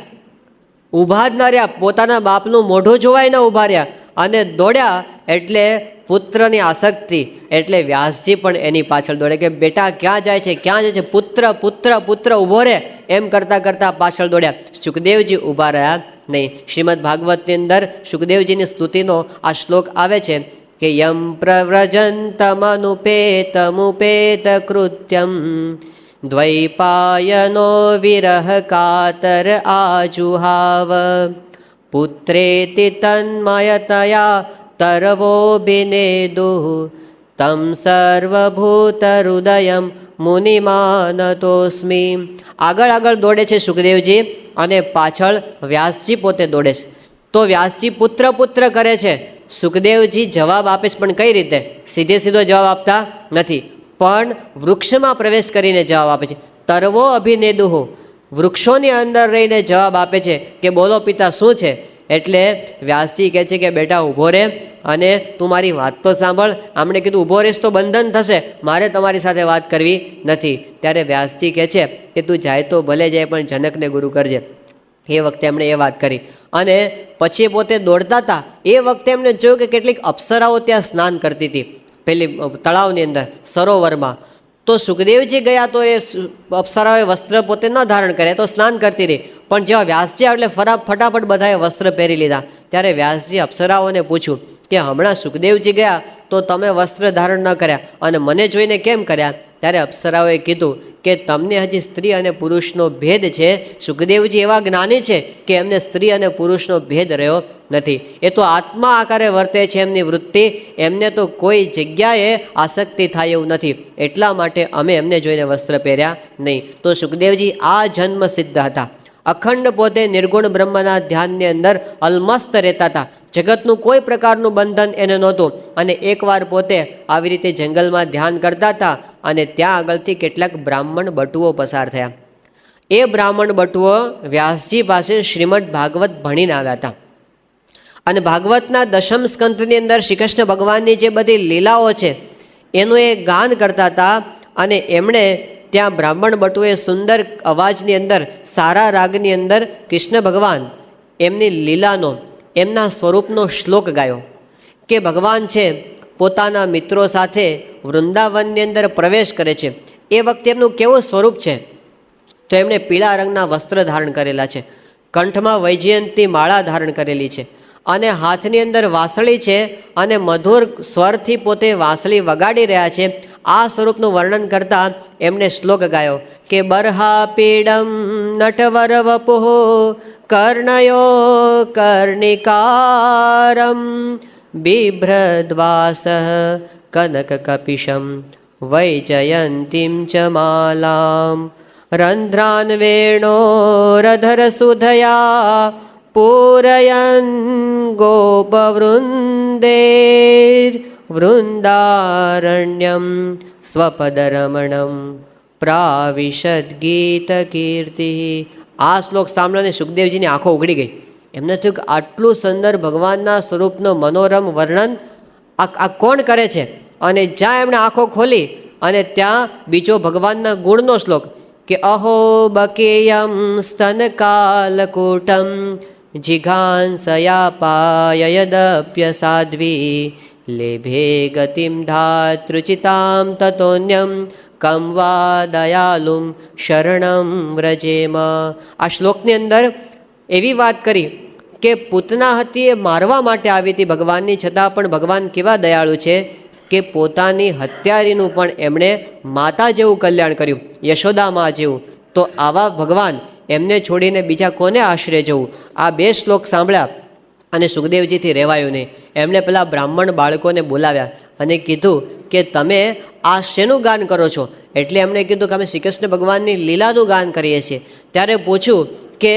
ઊભા જ ના રહ્યા. પોતાના બાપનું મોઢું જોવાય ન ઊભા રહ્યા અને દોડ્યા. એટલે પુત્રની આસક્તિ એટલે વ્યાસજી પણ એની પાછળ દોડે કે બેટા ક્યાં જાય છે, ક્યાં જાય છે, પુત્ર પુત્ર પુત્ર ઊભો રહે, એમ કરતાં કરતાં પાછળ દોડ્યા. સુખદેવજી ઊભા રહ્યા નહીં. શ્રીમદ ભાગવતની અંદર સુખદેવજીની સ્તુતિનો આ શ્લોક આવે છે કે યમ પ્રવ્રજંતમનુપેતમુપેત કૃત્યમ દ્વૈપાયનો વિરહ કાતર આજુહાવ પુત્રેતિ તન્મયતયા તરવોબિનેદુઃ તમ સર્વભૂત હૃદયમ મુનિમાનતોસ્મી. આગળ આગળ દોડે છે સુખદેવજી અને પાછળ વ્યાસજી પોતે દોડે છે. તો વ્યાસજી પુત્ર પુત્ર કરે છે, સુખદેવજી જવાબ આપે છે, પણ કઈ રીતે? સીધે સીધો જવાબ આપતા નથી, પણ વૃક્ષમાં પ્રવેશ કરીને જવાબ આપે છે. તરવો અભિનેદુઃ, વૃક્ષોની અંદર રહીને જવાબ આપે છે કે બોલો પિતા શું છે? એટલે વ્યાસજી કહે છે કે બેટા ઊભો રહે અને તું મારી વાત તો સાંભળ. આમણે કીધું ઊભો રહીશ તો બંધન થશે, મારે તમારી સાથે વાત કરવી નથી. ત્યારે વ્યાસજી કહે છે કે તું જાય તો ભલે જાય, પણ જનકને ગુરુ કરજે. એ વખતે એમણે એ વાત કરી અને પછી પોતે દોડતા હતા. એ વખતે એમણે જોયું કે કેટલીક અપ્સરાઓ ત્યાં સ્નાન કરતી હતી પેલી તળાવની અંદર, સરોવરમાં. તો સુખદેવજી ગયા તો એ અપ્સરાઓએ વસ્ત્ર પોતે ન ધારણ કરે તો સ્નાન કરતી રહી. પણ જેવા વ્યાસજી એટલે ફટાફટ બધાએ વસ્ત્ર પહેરી લીધા. ત્યારે વ્યાસજી અપ્સરાઓને પૂછ્યું કે હમણાં સુખદેવજી ગયા તો તમે વસ્ત્ર ધારણ ન કર્યા અને મને જોઈને કેમ કર્યા? ત્યારે અપ્સરાઓએ કીધું કે તમને હજી સ્ત્રી અને પુરુષનો ભેદ છે. સુખદેવજી એવા જ્ઞાની છે કે એમને સ્ત્રી અને પુરુષનો ભેદ રહ્યો નથી. એ તો આત્મા આકારે વર્તે છે એમની વૃત્તિ, એમને તો કોઈ જગ્યાએ આસક્તિ થાય એવું નથી. એટલા માટે અમે એમને જોઈને વસ્ત્ર પહેર્યા નહીં. તો સુખદેવજી આ જન્મ સિદ્ધ હતા. અખંડ પોતે નિર્ગુણ બ્રહ્મના ધ્યાનની અંદર અલમસ્ત રહેતા હતા. જગતનું કોઈ પ્રકારનું બંધન એને નહોતું. અને એકવાર પોતે આવી રીતે જંગલમાં ધ્યાન કરતા હતા અને ત્યાં આગળથી કેટલાક બ્રાહ્મણ બટુઓ પસાર થયા. એ બ્રાહ્મણ બટુઓ વ્યાસજી પાસે શ્રીમદ ભાગવત ભણીને આવ્યા હતા અને ભાગવતના દશમ સ્કંધની અંદર શ્રી કૃષ્ણ ભગવાનની જે બધી લીલાઓ છે એનું એ ગાન કરતા હતા. અને એમણે ત્યાં બ્રાહ્મણ બટુએ સુંદર અવાજની અંદર, સારા રાગની અંદર કૃષ્ણ ભગવાન એમની લીલાનો, એમના સ્વરૂપનો શ્લોક ગાયો કે ભગવાન છે પોતાના મિત્રો સાથે વૃંદાવનની અંદર પ્રવેશ કરે છે. એ વખતે એમનું કેવું સ્વરૂપ છે? તો એમણે પીળા રંગના વસ્ત્ર ધારણ કરેલા છે, કંઠમાં વૈજયંતી માળા ધારણ કરેલી છે અને હાથની અંદર વાંસળી છે અને મધુર સ્વરથી પોતે વાંસળી વગાડી રહ્યા છે. આ સ્વરૂપનું વર્ણન કરતા એમણે શ્લોક ગાયો કે બરહા પીડમ નટવર વપુઃ કર્ણયો કર્ણિકારમ બિભ્રદ્વાસ કનક કપિશમ વૈજયંતીમ ચ માલામ રંધ્રાન વેણોરધર સુધયા પૂરયન ગોપવૃંદેર વૃંદારણ્યમ સ્વપદરમણમ પ્રાવિશદ ગીત કીર્તિ. આ શ્લોક સાંભળીને સુખદેવજીની આંખો ઉઘડી ગઈ. એમને થયું કે આટલું સુંદર ભગવાનના સ્વરૂપનું મનોરમ વર્ણન આ કોણ કરે છે? અને જ્યાં એમણે આંખો ખોલી અને ત્યાં બીજો ભગવાનના ગુણનો શ્લોક કે અહો બકેયમ સ્તનકાલકૂટમ જિઘાંસયાપાયદપ્ય સાધ્વી લેભે ગતિમ ધાતૃચિતામ તતોન્યમ કમ વા દયાલુમ શરણમ વ્રજેમ. આ શ્લોકની અંદર એવી વાત કરી કે પૂતના હતી એ મારવા માટે આવી હતી ભગવાનની, છતાં પણ ભગવાન કેવા દયાળુ છે કે પોતાની હત્યારીનું પણ એમણે માતા જેવું કલ્યાણ કર્યું, યશોદામાં જેવું. તો આવા ભગવાન એમને છોડીને બીજા કોને આશરે જવું? આ બે શ્લોક સાંભળ્યા અને સુખદેવજીથી રહેવાયું નહીં. એમણે પેલા બ્રાહ્મણ બાળકોને બોલાવ્યા અને કીધું કે તમે આ શેનું ગાન કરો છો? એટલે એમણે કીધું કે અમે શ્રી કૃષ્ણ ભગવાનની લીલાનું ગાન કરીએ છીએ. ત્યારે પૂછ્યું કે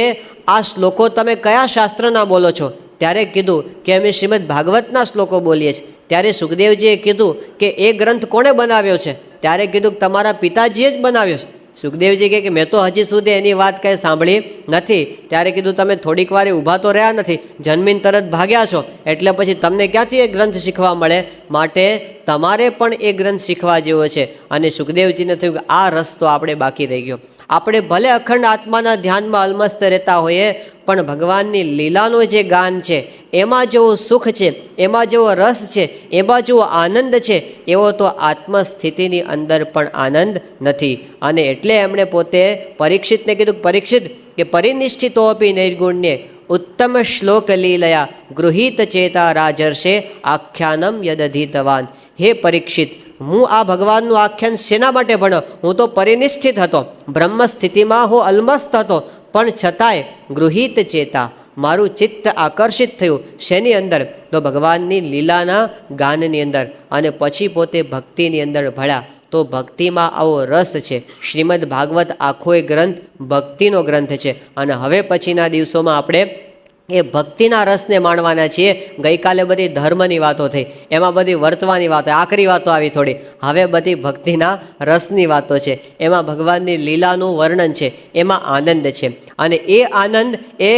આ શ્લોકો તમે કયા શાસ્ત્રના બોલો છો? ત્યારે કીધું કે અમે શ્રીમદ ભાગવતના શ્લોકો બોલીએ છીએ. ત્યારે સુખદેવજીએ કીધું કે એ ગ્રંથ કોણે બનાવ્યો છે? ત્યારે કીધું કે તમારા પિતાજીએ જ બનાવ્યો છે. સુખદેવજી કહે કે મેં તો હજી સુધી એની વાત કંઈ સાંભળી નથી. ત્યારે કીધું તમે થોડીક વાર ઊભા તો રહ્યા નથી, જન્મીન તરત ભાગ્યા છો, એટલે પછી તમને ક્યાંથી એ ગ્રંથ શીખવા મળે? માટે તમારે પણ એ ગ્રંથ શીખવા જેવો છે. અને સુખદેવજીને થયું કે આ રસ તો આપણે બાકી રહી ગયો. આપણે ભલે અખંડ આત્માના ધ્યાનમાં અલમસ્ત રહેતા હોઈએ, પણ ભગવાનની લીલાનું જે ગાન છે એમાં જેવો સુખ છે, એમાં જેવો રસ છે, એમાં જેવો આનંદ છે, એવો તો આત્મસ્થિતિની અંદર પણ આનંદ નથી. અને એટલે એમણે પોતે પરીક્ષિતને કીધું, પરીક્ષિત કે પરિનિષ્ઠિતો અપી નૈર્ગુણ્ય ઉત્તમ શ્લોક લીલયા ગૃહીત ચેતા રાજર્ષે આખ્યાનમ યદધિતવાન. હે પરીક્ષિત, હું આ ભગવાનનું આખ્યાન શેના માટે ભણ્યો? હું તો પરિનિષ્ઠિત હતો, બ્રહ્મ સ્થિતિમાં હું અલમસ્ત હતો, પણ છતાંય ગૃહીત ચેતા, મારું ચિત્ત આકર્ષિત થયું શેની અંદર? તો ભગવાનની લીલાના ગાનની અંદર, અને પછી પોતે ભક્તિની અંદર ભળ્યા. તો ભક્તિમાં આવો રસ છે. શ્રીમદ ભાગવત આખો એ ગ્રંથ ભક્તિનો ગ્રંથ છે, અને હવે પછીના દિવસોમાં આપણે એ ભક્તિના રસને માણવાના છીએ. ગઈકાલે બધી ધર્મની વાતો થઈ, એમાં બધી વર્તવાની વાતો, આકરી વાતો આવી થોડી. હવે બધી ભક્તિના રસની વાતો છે, એમાં ભગવાનની લીલાનું વર્ણન છે, એમાં આનંદ છે. અને એ આનંદ એ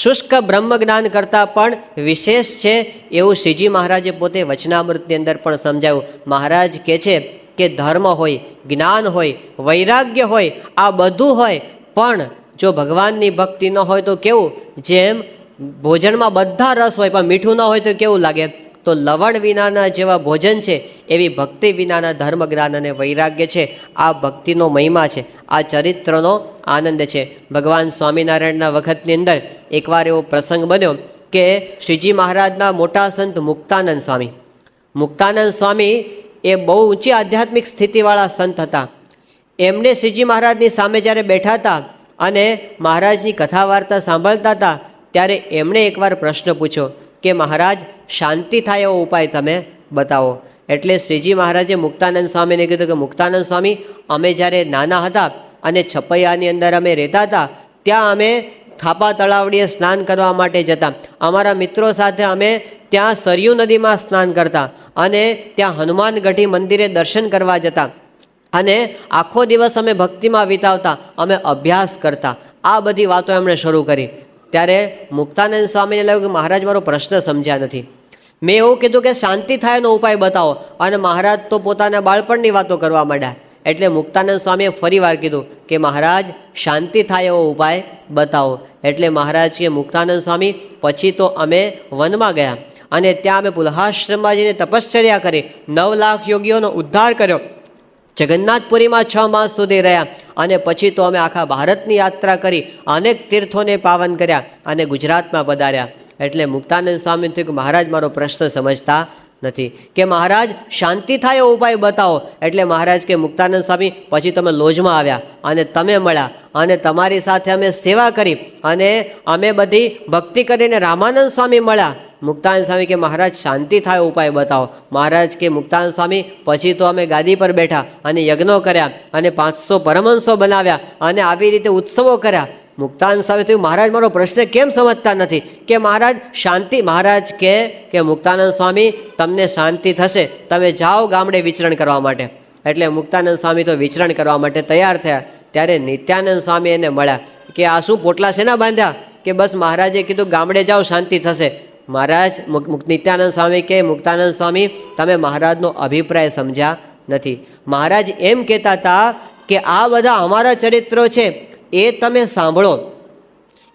શુષ્ક બ્રહ્મ જ્ઞાન કરતાં પણ વિશેષ છે, એવું શ્રીજી મહારાજે પોતે વચનામૃતની અંદર પણ સમજાવ્યું. મહારાજ કહે છે કે ધર્મ હોય, જ્ઞાન હોય, વૈરાગ્ય હોય, આ બધું હોય, પણ જો ભગવાનની ભક્તિ ન હોય તો કેવું? જેમ ભોજનમાં બધા રસ હોય પણ મીઠું ન હોય તો કેવું લાગે? તો લવણ વિનાના જેવા ભોજન છે, એવી ભક્તિ વિનાના ધર્મ જ્ઞાન અને વૈરાગ્ય છે. આ ભક્તિનો મહિમા છે, આ ચરિત્રનો આનંદ છે. ભગવાન સ્વામિનારાયણના વખતની અંદર એકવાર એવો પ્રસંગ બન્યો કે શ્રીજી મહારાજના મોટા સંત મુક્તાનંદ સ્વામી એ બહુ ઊંચી આધ્યાત્મિક સ્થિતિવાળા સંત હતા. એમને શ્રીજી મહારાજની સામે જ્યારે બેઠા હતા અને મહારાજની કથા વાર્તા સાંભળતા હતા, ત્યારે એમણે એકવાર પ્રશ્ન પૂછ્યો કે મહારાજ, શાંતિ થાય એવો ઉપાય તમે બતાવો. એટલે શ્રીજી મહારાજે મુક્તાનંદ સ્વામીને કીધું કે મુક્તાનંદ સ્વામી, અમે જ્યારે નાના હતા અને છપૈયાની અંદર અમે રહેતા હતા, ત્યાં અમે થાપા તળાવડીએ સ્નાન કરવા માટે જતા. અમારા મિત્રો સાથે અમે ત્યાં સરયુ નદીમાં સ્નાન કરતા, અને ત્યાં હનુમાનગઢી મંદિરે દર્શન કરવા જતા, અને આખો દિવસ અમે ભક્તિમાં વિતાવતા, અમે અભ્યાસ કરતા. આ બધી વાતો એમણે શરૂ કરી. ત્યારે મુક્તાનંદ સ્વામીને લાગ્યું કે મહારાજ મારો પ્રશ્ન સમજ્યા નથી. મેં એવું કીધું કે શાંતિ થાય એનો ઉપાય બતાવો, અને મહારાજ તો પોતાના બાળપણની વાતો કરવા માંડ્યા. એટલે મુક્તાનંદ સ્વામીએ ફરી વાર કીધું કે મહારાજ, શાંતિ થાય એવો ઉપાય બતાવો. એટલે મહારાજ કે મુક્તાનંદ સ્વામી, પછી તો અમે વનમાં ગયા, અને ત્યાં અમે પુલહાશ્રમમાં જઈને તપશ્ચર્યા કરી, 9 લાખ યોગીઓનો ઉદ્ધાર કર્યો, જગન્નાથપુરીમાં 6 માસ સુધી રહ્યા, અને પછી તો અમે આખા ભારતની યાત્રા કરી, અનેક તીર્થોને પાવન કર્યા, અને ગુજરાતમાં પધાર્યા. એટલે મુક્તાનંદ સ્વામી થયું કે મહારાજ મારો પ્રશ્ન સમજતા નથી, કે મહારાજ શાંતિ થાય એવો ઉપાય બતાવો. એટલે મહારાજ કે મુક્તાનંદ સ્વામી, પછી તમે લોજમાં આવ્યા અને તમે મળ્યા, અને તમારી સાથે અમે સેવા કરી, અને અમે બધી ભક્તિ કરીને રામાનંદ સ્વામી મળ્યા. મુક્તાનંદ સ્વામી કે મહારાજ શાંતિ થાય ઉપાય બતાવો. મહારાજ કે મુક્તાનંદ સ્વામી, પછી તો અમે ગાદી પર બેઠા અને યજ્ઞો કર્યા, અને 500 પરમહંસો બનાવ્યા, અને આવી રીતે ઉત્સવો કર્યા. મુક્તાનંદ સ્વામી થયું, મહારાજ મારો પ્રશ્ન કેમ સમજતા નથી? કે મહારાજ શાંતિ. મહારાજ કે મુક્તાનંદ સ્વામી, તમને શાંતિ થશે, તમે જાઓ ગામડે વિચરણ કરવા માટે. એટલે મુક્તાનંદ સ્વામી તો વિચરણ કરવા માટે તૈયાર થયા. ત્યારે નિત્યાનંદ સ્વામી એને મળ્યા કે આ શું પોટલા શેના બાંધ્યા? કે બસ મહારાજે કીધું ગામડે જાઓ, શાંતિ થશે. મહારાજ નિત્યાનંદ સ્વામી કે મુક્તાનંદ સ્વામી, તમે મહારાજનો અભિપ્રાય સમજ્યા નથી. મહારાજ એમ કહેતા હતા કે આ બધા અમારા ચરિત્રો છે, એ તમે સાંભળો,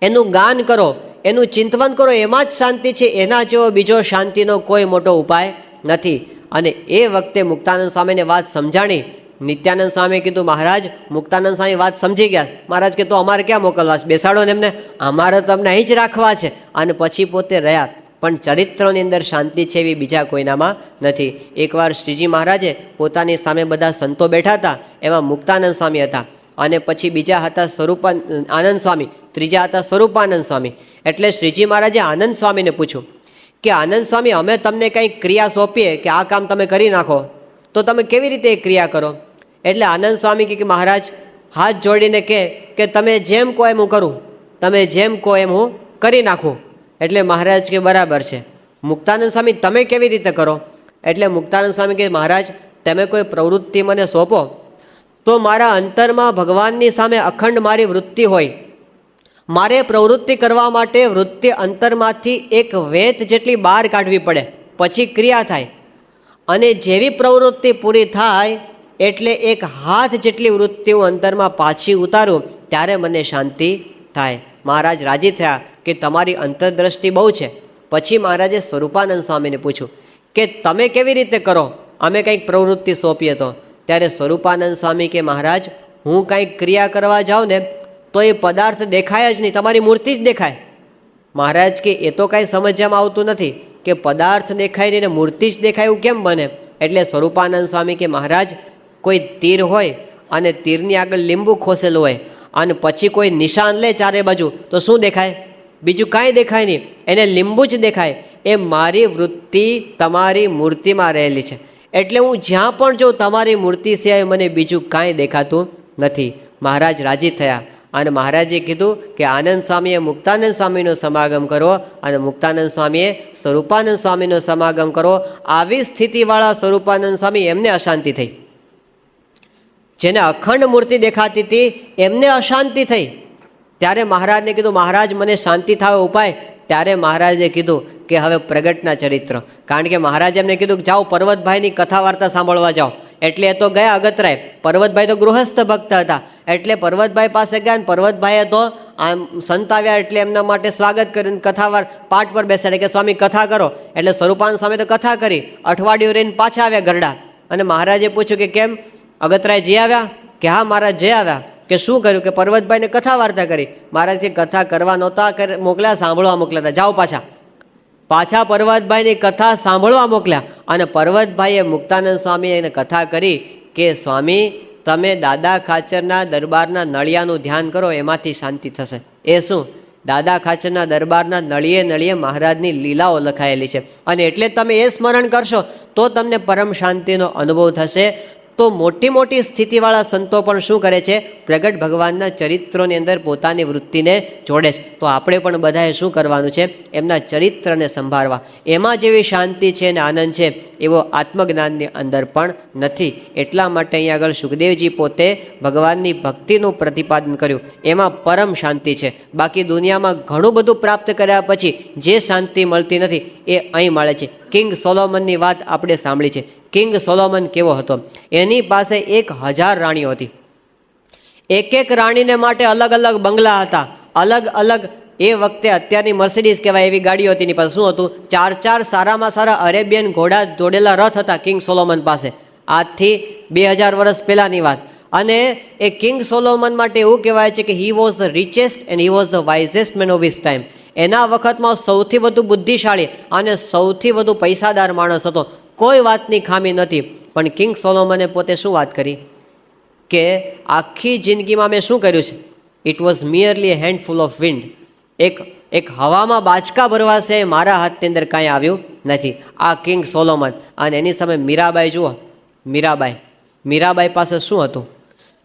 એનું ગાન કરો, એનું ચિંતવન કરો, એમાં જ શાંતિ છે. એના જેવો બીજો શાંતિનો કોઈ મોટો ઉપાય નથી. અને એ વખતે મુક્તાનંદ સ્વામીને વાત સમજાણી. નિત્યાનંદ સ્વામીએ કીધું મહારાજ, મુક્તાનંદ સ્વામી વાત સમજી ગયા. મહારાજ કે તો અમારે ક્યાં મોકલવા છે? બેસાડો ને એમને, અમારે તો અમને અહીં જ રાખવા છે. અને પછી પોતે રહ્યા. પણ ચરિત્રોની અંદર શાંતિ છે એવી બીજા કોઈનામાં નથી. એકવાર શ્રીજી મહારાજે પોતાની સામે બધા સંતો બેઠા હતા, એમાં મુક્તાનંદ સ્વામી હતા, અને પછી બીજા હતા આનંદ સ્વામી, ત્રીજા હતા સ્વરૂપાનંદ સ્વામી. એટલે શ્રીજી મહારાજે આનંદ સ્વામીને પૂછ્યું કે આનંદ સ્વામી, અમે તમને કંઈક ક્રિયા સોંપીએ કે આ કામ તમે કરી નાખો, તો તમે કેવી રીતે એ ક્રિયા કરો? એટલે આનંદ સ્વામી કે મહારાજ હાથ જોડીને કે તમે જેમ કહો એમ હું કરું, તમે જેમ કહો એમ હું કરી નાખું. એટલે મહારાજ કે બરાબર છે. મુક્તાનંદ સ્વામી, તમે કેવી રીતે કરો? એટલે મુક્તાનંદ સ્વામી કે મહારાજ, તમે કોઈ પ્રવૃત્તિ મને સોંપો તો મારા અંતરમાં ભગવાનની સામે અખંડ મારી વૃત્તિ હોય. મારે પ્રવૃત્તિ કરવા માટે વૃત્તિ અંતરમાંથી એક વેત જેટલી બહાર કાઢવી પડે, પછી ક્રિયા થાય. અને જેવી પ્રવૃત્તિ પૂરી થાય એટલે એક હાથ જેટલી વૃત્તિ હું અંતરમાં પાછી ઉતારું, ત્યારે મને શાંતિ થાય. મહારાજ રાજી થયા કે તમારી અંતરદ્રષ્ટિ બહુ છે. પછી મહારાજે સ્વરૂપાનંદ સ્વામીને પૂછ્યું કે તમે કેવી રીતે કરો, અમે કંઈક પ્રવૃત્તિ સોંપીએ તો? ત્યારે સ્વરૂપાનંદ સ્વામી કે મહારાજ, હું કંઈક ક્રિયા કરવા જાઉં ને તો એ પદાર્થ દેખાય જ નહીં, તમારી મૂર્તિ જ દેખાય. મહારાજ કે એ તો કાંઈ સમજવામાં આવતું નથી કે પદાર્થ દેખાય ને મૂર્તિ જ દેખાય એવું કેમ બને? એટલે સ્વરૂપાનંદ સ્વામી કે મહારાજ, કોઈ તીર હોય અને તીરની આગળ લીંબુ ખોસેલું હોય અને પછી કોઈ નિશાન લે ચારે બાજુ તો શું દેખાય? બીજું કાંઈ દેખાય નહીં, એને લીંબુ જ દેખાય. એ મારી વૃત્તિ તમારી મૂર્તિમાં રહેલી છે. એટલે હું જ્યાં પણ જોઉં તમારી મૂર્તિ સિવાય મને બીજું કાંઈ દેખાતું નથી. મહારાજ રાજી થયા અને મહારાજે કીધું કે આનંદ સ્વામીએ મુક્તાનંદ સ્વામીનો સમાગમ કરો અને મુક્તાનંદ સ્વામીએ સ્વરૂપાનંદ સ્વામીનો સમાગમ કરો. આવી સ્થિતિવાળા સ્વરૂપાનંદ સ્વામી એમને અશાંતિ થઈ. જેને અખંડ મૂર્તિ દેખાતી હતી એમને અશાંતિ થઈ. ત્યારે મહારાજને કીધું, મહારાજ મને શાંતિ થાય ઉપાય. ત્યારે મહારાજે કીધું કે હવે પ્રગટના ચરિત્ર. કારણ કે મહારાજે એમને કીધું કે જાઓ પર્વતભાઈની કથા વાર્તા સાંભળવા જાઓ. એટલે એ તો ગયા અગતરાય. પર્વતભાઈ તો ગૃહસ્થ ભક્ત હતા. એટલે પર્વતભાઈ પાસે ગયા અને પર્વતભાઈએ તો આમ સંત આવ્યા એટલે એમના માટે સ્વાગત કરીને કથા પાઠ પર બેસાડે કે સ્વામી કથા કરો. એટલે સ્વરૂપાનંદ સ્વામી તો કથા કરી. અઠવાડિયું રહીને પાછા આવ્યા ગરડા. અને મહારાજે પૂછ્યું કે કેમ અગતરાય જઈ આવ્યા? કે હા મહારાજ જઈ આવ્યા. કે શું કર્યું? કે પર્વતભાઈને કથા વાર્તા કરી. મહારાજ કે કથા કરવા નહોતા મોકલ્યા, સાંભળવા મોકલ્યા હતા, જાઓ પાછા પર્વતભાઈની કથા સાંભળવા મોકલ્યા. અને પર્વતભાઈએ મુક્તાનંદ સ્વામીએ એને કથા કરી કે સ્વામી તમે દાદા ખાચરના દરબારના નળિયાનું ધ્યાન કરો, એમાંથી શાંતિ થશે. એ શું? દાદા ખાચરના દરબારના નળિયે નળિયે મહારાજની લીલાઓ લખાયેલી છે અને એટલે તમે એ સ્મરણ કરશો તો તમને પરમ શાંતિનો અનુભવ થશે. તો મોટી મોટી સ્થિતિવાળા સંતો પણ શું કરે છે? પ્રગટ ભગવાનના ચરિત્રોની અંદર પોતાની વૃત્તિને જોડે છે. તો આપણે પણ બધાએ શું કરવાનું છે? એમના ચરિત્રને સંભાળવા. એમાં જેવી શાંતિ છે અને આનંદ છે એવો આત્મજ્ઞાનની અંદર પણ નથી. એટલા માટે અહીંયા આગળ સુખદેવજી પોતે ભગવાનની ભક્તિનું પ્રતિપાદન કર્યું. એમાં પરમ શાંતિ છે. બાકી દુનિયામાં ઘણું બધું પ્રાપ્ત કર્યા પછી જે શાંતિ મળતી નથી એ અહીં મળે છે. કિંગ સોલોમનની વાત આપણે સાંભળી છે. કિંગ સોલોમન કેવો હતો? એની પાસે 1000 રાણીઓ હતી. એક એક રાણીને માટે અલગ અલગ બંગલા હતા, અલગ અલગ. એ વખતે અત્યારની મર્સિડીઝ કહેવાય એવી ગાડીઓ હતી. એની પાસે શું હતું? 4 સારામાં સારા અરેબિયન ઘોડા દોડેલા રથ હતા કિંગ સોલોમન પાસે. આજથી 2000 વર્ષ પહેલાંની વાત. અને એ કિંગ સોલોમન માટે એવું કહેવાય છે કે he was the richest and he was the wisest man of his time. એના વખતમાં સૌથી વધુ બુદ્ધિશાળી અને સૌથી વધુ પૈસાદાર માણસ હતો. કોઈ વાતની ખામી નથી. પણ કિંગ સોલોમને પોતે શું વાત કરી કે આખી જિંદગીમાં મેં શું કર્યું છે? It was merely a handful of wind. એક હવામાં બાચકા ભરવા છે મારા હાથની અંદર કાંઈ આવ્યું નથી. આ કિંગ સોલોમન. અને એની સામે મીરાબાઈ જુઓ. મીરાબાઈ પાસે શું હતું?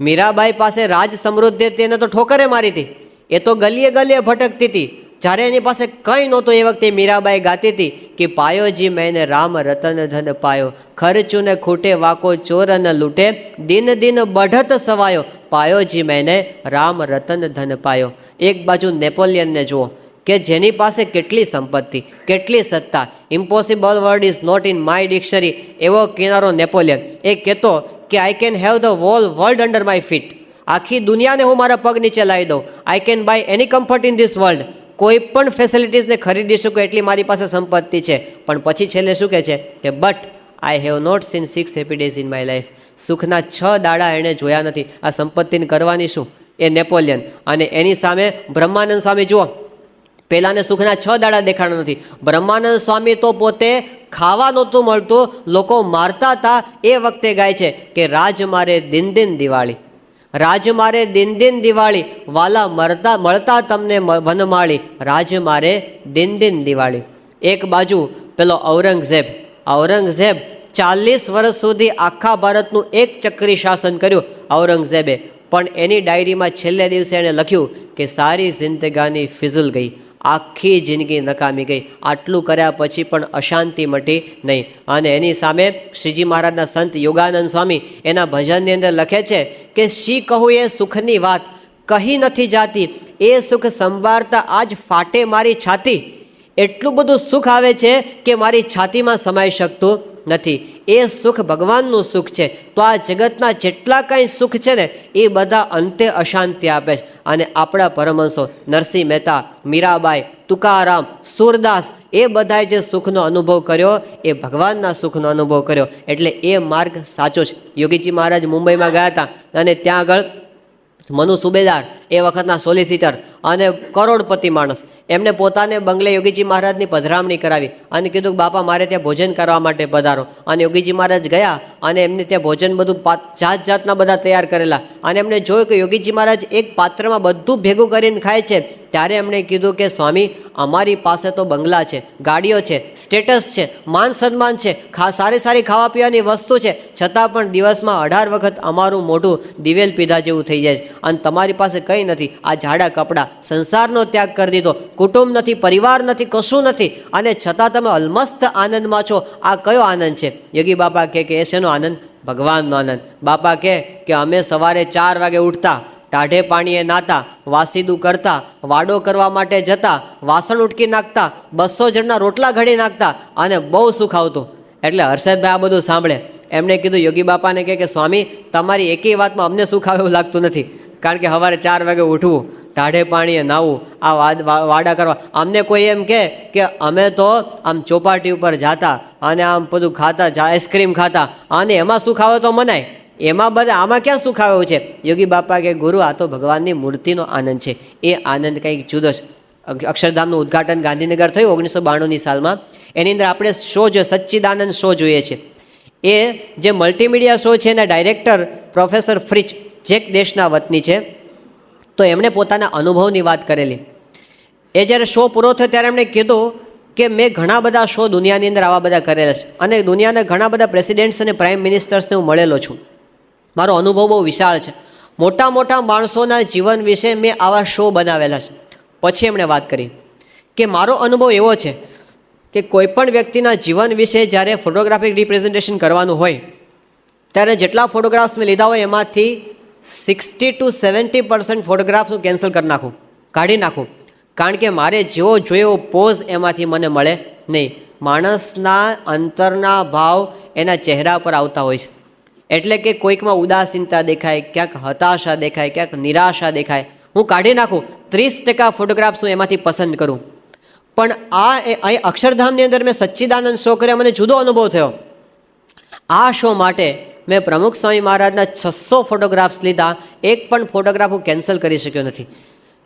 મીરાબાઈ પાસે રાજ સમૃદ્ધિ હતી. એને તો ઠોકરે મારી હતી. એ તો ગલીએ ગલીએ ભટકતી હતી. જ્યારે એની પાસે કંઈ નહોતું એ વખતે મીરાબાઈ ગાતી હતી કે પાયો જી મેને રામ રતન ધન પાયો, ખર્ચું ને ખૂટે વાકો ચોર ન લૂટે, દિન દિન બઢત સવાયો, પાયો જી મેને રામ રતન ધન પાયો. એક બાજુ નેપોલિયનને જુઓ કે જેની પાસે કેટલી સંપત્તિ, કેટલી સત્તા. Impossible word is not in my dictionary એવો કિનારો નેપોલિયન. એ કહેતો કે I can have the whole world under my feet. આખી દુનિયાને હું મારા પગ નીચે લાવી દઉં. I can buy any comfort in this world. કોઈ પણ ફેસિલિટીઝને ખરીદી શકું એટલી મારી પાસે સંપત્તિ છે. પણ પછી છેલ્લે શું કહે છે કે but I have not seen 6 happy days in my life. સુખના 6 દાડા એણે જોયા નથી. આ સંપત્તિને કરવાની શું? એ નેપોલિયન. અને એની સામે બ્રહ્માનંદ સ્વામી જુઓ. પહેલાંને સુખના 6 દાડા દેખાડા નથી. બ્રહ્માનંદ સ્વામી તો પોતે ખાવા નહોતું મળતું, લોકો મારતા હતા. એ વખતે ગાય છે કે રાજ મારે દિન દિન દિવાળી, રાજ મારે દિન દિન દિવાળી, વાલા મળતા તમને વનમાળી, રાજ મારે દિન દિન દિવાળી. એક બાજુ પેલો ઔરંગઝેબ 40 વર્ષ સુધી આખા ભારતનું એક ચક્રી શાસન કર્યું ઔરંગઝેબે. પણ એની ડાયરીમાં છેલ્લે દિવસે એણે લખ્યું કે સારી જિંદગાની ફિઝુલ ગઈ, આખી જિંદગી નકામી ગઈ. આટલું કર્યા પછી પણ અશાંતિ મટી નહીં. અને એની સામે શ્રીજી મહારાજના સંત યોગાનંદ સ્વામી એના ભજનની અંદર લખે છે કે શી કહું એ સુખની વાત, કહી નથી જાતી, એ સુખ સંભાળતા આજ ફાટે મારી છાતી. એટલું બધું સુખ આવે છે કે મારી છાતીમાં સમાઈ શકતું નથી. એ સુખ ભગવાનનું સુખ છે. તો આ જગતના જેટલા કાંઈ સુખ છે ને એ બધા અંતે અશાંતિ આપે છે. અને આપણા પરમહંસો નરસિંહ મહેતા, મીરાબાઈ, તુકારામ, સુરદાસ એ બધાએ જે સુખનો અનુભવ કર્યો એ ભગવાનના સુખનો અનુભવ કર્યો. એટલે એ માર્ગ સાચો છે. યોગીજી મહારાજ મુંબઈમાં ગયા હતા અને ત્યાં આગળ મનુ સુબેદાર એ વખતના સોલિસિટર અને કરોડપતિ માણસ, એમને પોતાને બંગલે યોગીજી મહારાજની પધરામણી કરાવી અને કીધું કે બાપા મારે ત્યાં ભોજન કરવા માટે પધારો. અને યોગીજી મહારાજ ગયા અને એમને ત્યાં ભોજન બધું જાત જાતના બધા તૈયાર કરેલા. અને એમણે જોયું કે યોગીજી મહારાજ એક પાત્રમાં બધું ભેગું કરીને ખાય છે. ત્યારે એમણે કીધું કે સ્વામી, અમારી પાસે તો બંગલા છે, ગાડીઓ છે, સ્ટેટસ છે, માન સન્માન છે, સારી સારી ખાવા પીવાની વસ્તુ છે, છતાં પણ દિવસમાં 18 વખત અમારું મોઢું દિવેલ પીધા જેવું થઈ જાય છે. અને તમારી પાસે કંઈ નથી, આ જાડા કપડાં, સંસારનો ત્યાગ કરી દીધો, કુટુંબ નથી, પરિવાર નથી, કશું નથી, અને છતાં તમે અલમસ્ત આનંદમાં છો. આ કયો આનંદ છે? યોગી બાપા કહે કે એ શેનો આનંદ? ભગવાનનો આનંદ. બાપા કહે કે અમે સવારે 4 વાગે ઉઠતા, ટાઢે પાણીએ નાતા, વાસીદું કરતા, વાડો કરવા માટે જતા, વાસણ ઉટકી નાખતા, 200 જણના રોટલા ઘડી નાખતા, અને બહુ સુખ આવતું. એટલે હર્ષદભાઈ આ બધું સાંભળે, એમણે કીધું યોગી બાપાને કે સ્વામી, તમારી એકેય વાતમાં અમને સુખ આવે એવું લાગતું નથી. કારણ કે સવારે 4 વાગે ઉઠવું, ટાઢે પાણીએ નાહવું, આ વાડા કરવા, અમને કોઈ એમ કે અમે તો આમ ચોપાટી ઉપર જાતા અને આમ બધું ખાતા, આઈસ્ક્રીમ ખાતા, અને એમાં સુખ આવે તો મનાય, એમાં બધા આમાં ક્યાં સુખ આવ્યું છે? યોગી બાપા કે ગુરુ, આ તો ભગવાનની મૂર્તિનો આનંદ છે. એ આનંદ કંઈક જુદો છે. અક્ષરધામનું ઉદ્ઘાટન ગાંધીનગર થયું 1992ની સાલમાં. એની અંદર આપણે શો જોઈએ, સચ્ચિદાનંદ શો જોઈએ છે. એ જે મલ્ટીમીડિયા શો છે એના ડાયરેક્ટર પ્રોફેસર ફ્રિચ ચેક દેશના વતની છે. તો એમણે પોતાના અનુભવની વાત કરેલી. એ જ્યારે શો પૂરો થયો ત્યારે એમણે કીધું કે મેં ઘણા બધા શો દુનિયાની અંદર આવા બધા કરેલા છે, અને દુનિયાના ઘણા બધા પ્રેસિડેન્ટ્સ અને પ્રાઇમ મિનિસ્ટર્સને હું મળેલો છું. મારો અનુભવ બહુ વિશાળ છે. મોટા મોટા માણસોના જીવન વિશે મેં આવા શો બનાવેલા છે. પછી એમણે વાત કરી કે મારો અનુભવ એવો છે કે કોઈ પણ વ્યક્તિના જીવન વિશે જ્યારે ફોટોગ્રાફિક રિપ્રેઝન્ટેશન કરવાનું હોય ત્યારે જેટલા ફોટોગ્રાફ્સ મેં લીધા હોય એમાંથી 60 to 70% ફોટોગ્રાફ્સ હું કેન્સલ કરી નાખું, કાઢી નાખું. કારણ કે મારે જેવો જોયો પોઝ એમાંથી મને મળે નહીં. માણસના અંતરના ભાવ એના ચહેરા પર આવતા હોય છે. એટલે કે કોઈકમાં ઉદાસીનતા દેખાય, ક્યાંક હતાશા દેખાય, ક્યાંક નિરાશા દેખાય, હું કાઢી નાખું. 30% ફોટોગ્રાફ્સ હું એમાંથી પસંદ કરું. પણ અહીં અક્ષરધામની અંદર મેં સચ્ચિદાનંદ શો કર્યા, મને જુદો અનુભવ થયો. આ શો માટે મેં પ્રમુખ સ્વામી મહારાજના 600 ફોટોગ્રાફ્સ લીધા, એક પણ ફોટોગ્રાફ હું કેન્સલ કરી શક્યો નથી.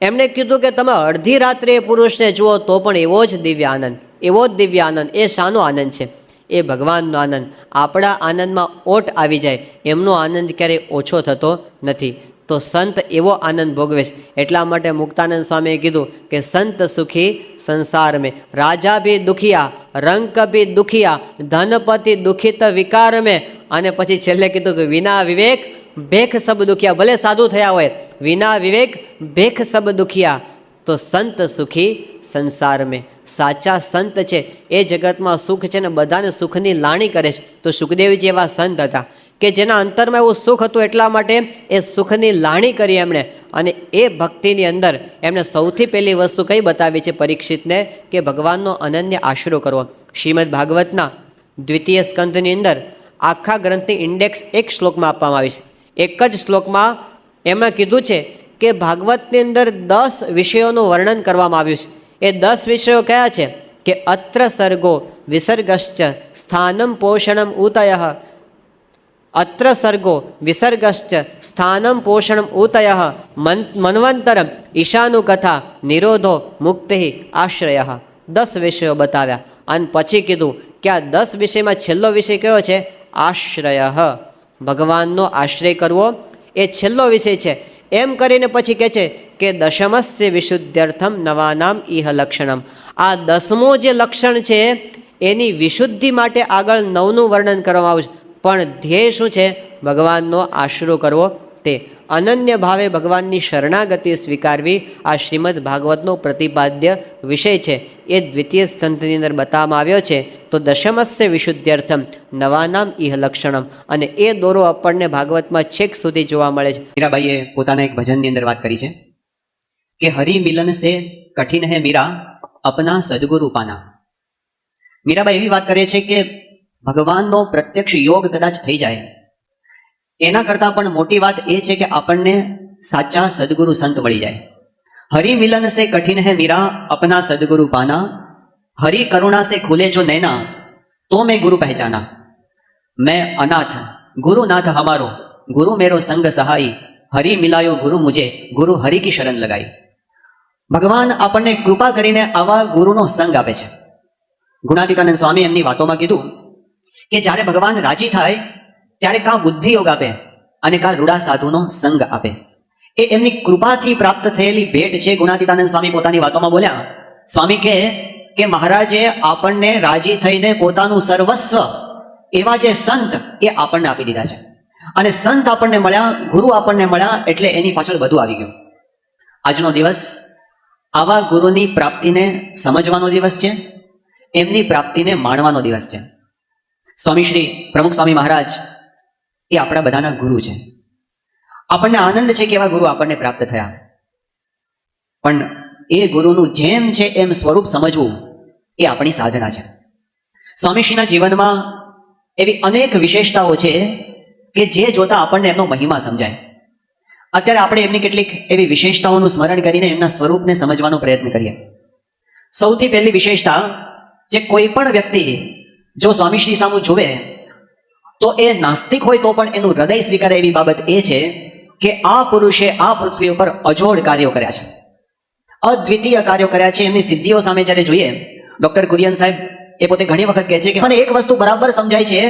એમણે કીધું કે તમે અડધી રાત્રે એ પુરુષને જુઓ તો પણ એવો જ દિવ્ય આનંદ, એવો જ દિવ્ય આનંદ. એ શાનો આનંદ છે? એ ભગવાનનો આનંદ. આપણા આનંદમાં ઓટ આવી જાય, એમનો આનંદ ક્યારેય ઓછો થતો નથી. તો સંત એવો આનંદ ભોગવે છે. એટલા માટે મુક્તાનંદ સ્વામીએ કીધું કે સંત સુખી સંસાર મેં, રાજા ભી દુખિયા, રંક ભી દુખિયા, ધનપતિ દુખિત વિકાર મેં. અને પછી છેલ્લે કીધું કે વિના વિવેક ભેખ સબ દુખિયા. ભલે સાધુ થયા હોય, વિના વિવેક ભેખ સબ દુખિયા. તો સંત સુખી સંસાર મેં. સાચા સંત છે એ જગતમાં સુખ છે ને બધાને સુખની લાણી કરે છે. તો સુખદેવજી એવા સંત હતા કે જેના અંતરમાં એવું સુખ હતું, એટલા માટે એ સુખની લાણી કરી એમણે. અને એ ભક્તિની અંદર એમણે સૌથી પહેલી વસ્તુ કઈ બતાવી છે પરીક્ષિતને? કે ભગવાનનો અનન્ય આશરો કરવો. શ્રીમદ ભાગવતના 2ય સ્કંધની અંદર આખા ગ્રંથની ઇન્ડેક્સ એક શ્લોકમાં આપવામાં આવી છે. એક જ શ્લોકમાં એમાં કીધું છે કે ભાગવતની અંદર 10 વિષયોનું વર્ણન કરવામાં આવ્યું છે. એ 10 વિષયો કયા છે? કે અત્ર સર્ગો વિસર્ગશ્ચ સ્થાનમ પોષણમ ઉતયઃ, અત્ર સર્ગો વિસર્ગશ્ચ સ્થાનમ પોષણમ ઉતયઃ, મન્વંતરમ ઈશાનું કથા નિરોધો મુક્તિ આશ્રય. 10 વિષયો બતાવ્યા. અને પછી કીધું કે આ 10 વિષયમાં છેલ્લો વિષય કયો છે? આશ્રય. ભગવાનનો આશ્રય કરવો એ છેલ્લો વિષય છે. એમ કરીને પછી કહે છે કે દશમસ્ય વિશુદ્ધ્યર્થમ નવાનામ ઇહ લક્ષણમ. આ 10મું જે લક્ષણ છે એની વિશુદ્ધિ માટે આગળ 9નું વર્ણન કરવામાં આવ્યું છે. પણ ધ્યેય શું છે? ભગવાનનો આશરો કરવો. તે અનન્ય ભાવે ભગવાનની શરણાગતિ સ્વીકારવી આ શ્રીમદ ભાગવતનો પ્રતિપાદ્ય વિષય છે. એ 2ય સ્કંધની અંદર બતાવવામાં આવ્યો છે. તો દશમસ્ય વિશુદ્ધ્યર્થમ નવાનામ ઇહ લક્ષણમ. અને એ દોરો આપણને ભાગવતમાં છેક સુધી જોવા મળે છે. મીરાબાઈએ પોતાના એક ભજનની અંદર વાત કરી છે કે હરિ મિલન સે કઠિન હે મીરા અપના સદગુરુ પાના. મીરાબાઈ એવી વાત કરે છે કે ભગવાનનો પ્રત્યક્ષ યોગ કદાચ થઈ જાય, એના કરતાં પણ મોટી વાત એ છે કે આપણને સાચા સદગુરુ સંત મળી જાય. હરિ મિલન સે કઠિન હે મીરા અપના સદગુરુ પાના, હરિ કરુણા સે ખુલે જો નૈના તો મેં ગુરુ પહેચાના. मैं अनाथ गुरु नाथ हमारो, गुरु मेरो संग सहाई, हरि मिलायो गुरु मुझे, गुरु हरि की शरण लगाई. ભગવાન આપણને કૃપા કરીને આવા ગુરુનો સંગ આપે છે. ગુણાતીતાનંદ સ્વામી એમની વાતોમાં કીધું કે જ્યારે ભગવાન રાજી થાય ત્યારે કાં બુદ્ધિ યોગ આપે અને કાં રૂડા સાધુનો સંગ આપે. એ એમની કૃપાથી પ્રાપ્ત થયેલી ભેટ છે. ગુણાતીતાનંદ સ્વામી પોતાની વાતોમાં બોલ્યા, સ્વામી કહે કે મહારાજે આપણને રાજી થઈને પોતાનું સર્વસ્વ એવા જે સંત એ આપણને આપી દીધા છે. અને સંત આપણને મળ્યા, ગુરુ આપણને મળ્યા, એટલે એની પાછળ બધું આવી ગયું. આજનો દિવસ આવા ગુરુની પ્રાપ્તિને સમજવાનો દિવસ છે, એમની પ્રાપ્તિને માણવાનો દિવસ છે. સ્વામી શ્રી પ્રમુખ સ્વામી મહારાજ એ આપણા બધાના ગુરુ છે. આપણને આનંદ છે કે એવા ગુરુ આપણને પ્રાપ્ત થયા, પણ એ ગુરુનું જેમ છે એમ સ્વરૂપ સમજવું એ આપણી સાધના છે. સ્વામીશ્રીના જીવનમાં એવી અનેક વિશેષતાઓ છે કે જે જોતા આપણને એમનો મહિમા સમજાય. અત્યારે આપણે એમની કેટલીક એવી વિશેષતાઓનું સ્મરણ કરીને એમના સ્વરૂપને સમજવાનો પ્રયત્ન કરીએ. સૌથી પહેલી વિશેષતા, જે કોઈ પણ વ્યક્તિ જો સ્વામીશ્રી સામુ જુએ તો એ નાસ્તિક હોય તો પણ એનું હૃદય સ્વીકારે એવી બાબત એ છે કે આ પુરુષે આ પૃથ્વી ઉપર અજોડ કાર્યો કર્યા છે, અદ્વિતીય કાર્યો કર્યા છે. એમની સિદ્ધિઓ સામે જ્યારે જોઈએ, ડોક્ટર કુરિયન સાહેબ એ પોતે ઘણી વખત કહે છે કે મને એક વસ્તુ બરાબર સમજાય છે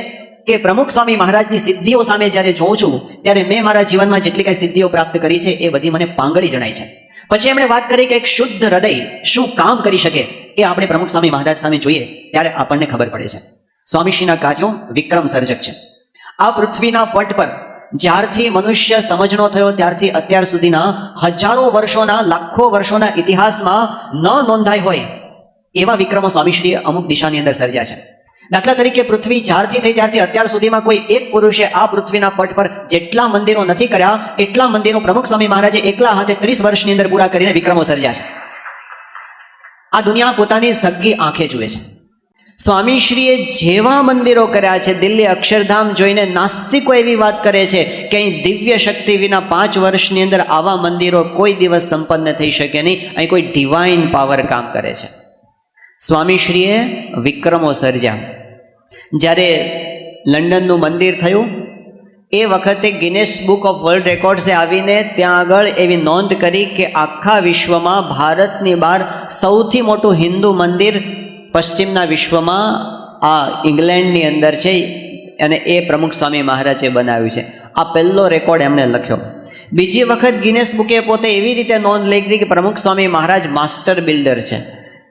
કે પ્રમુખ સ્વામી મહારાજની સિદ્ધિઓ સામે જ્યારે જોઉં છું ત્યારે મેં મારા જીવનમાં જેટલી કાંઈ સિદ્ધિઓ પ્રાપ્ત કરી છે એ બધી મને પાંગળી જણાય છે. પછી એમણે વાત કરી કે એક શુદ્ધ હૃદય શું કામ કરી શકે, એ આપણે પ્રમુખ સ્વામી મહારાજ સામે જોઈએ ત્યારે આપણને ખબર પડે છે. સ્વામીશ્રીના કાર્યો વિક્રમ સર્જક છે. આ પૃથ્વીના પટ પર જ્યારથી મનુષ્ય સમજનો થયો ત્યારથી અત્યાર સુધીના હજારો વર્ષોના, લાખો વર્ષોના ઇતિહાસમાં ન નોંધાય હોય એવા વિક્રમો સ્વામીશ્રીએ અમુક દિશાની અંદર સર્જ્યા છે. દાખલા તરીકે પૃથ્વી જ્યારથી થઈ ત્યારથી અત્યાર સુધીમાં કોઈ એક પુરુષે આ પૃથ્વીના પટ પર જેટલા મંદિરો નથી કર્યા એટલા મંદિરો પ્રમુખ સ્વામી મહારાજે એકલા હાથે 30 વર્ષની અંદર પૂરા કરીને વિક્રમો સર્જ્યા છે. આ દુનિયા પોતાની સગ્ગી આંખે જુએ છે. સ્વામીશ્રીએ જેવા મંદિરો કર્યા છે, દિલ્હી અક્ષરધામ જોઈને નાસ્તિકો એવી વાત કરે છે કે અહીં દિવ્ય શક્તિ વિના 5 વર્ષની અંદર આવા મંદિરો કોઈ દિવસ સંપન્ન થઈ શકે નહીં, અહીં કોઈ ડિવાઇન પાવર કામ કરે છે. સ્વામીશ્રીએ વિક્રમો સર્જ્યા. જ્યારે લંડનનું મંદિર થયું એ વખતે ગિનેસ બુક ઓફ વર્લ્ડ રેકોર્ડ્સે આવીને ત્યાં આગળ એવી નોંધ કરી કે આખા વિશ્વમાં ભારતની બહાર સૌથી મોટું હિન્દુ મંદિર પશ્ચિમના વિશ્વમાં આ ઇંગ્લેન્ડની અંદર છે અને એ પ્રમુખ સ્વામી મહારાજે બનાવ્યું છે. આ પહેલો રેકોર્ડ એમણે લખ્યો. બીજી વખત ગિનેસ બુકે પોતે એવી રીતે નોંધ લીધી કે પ્રમુખ સ્વામી મહારાજ માસ્ટર બિલ્ડર છે.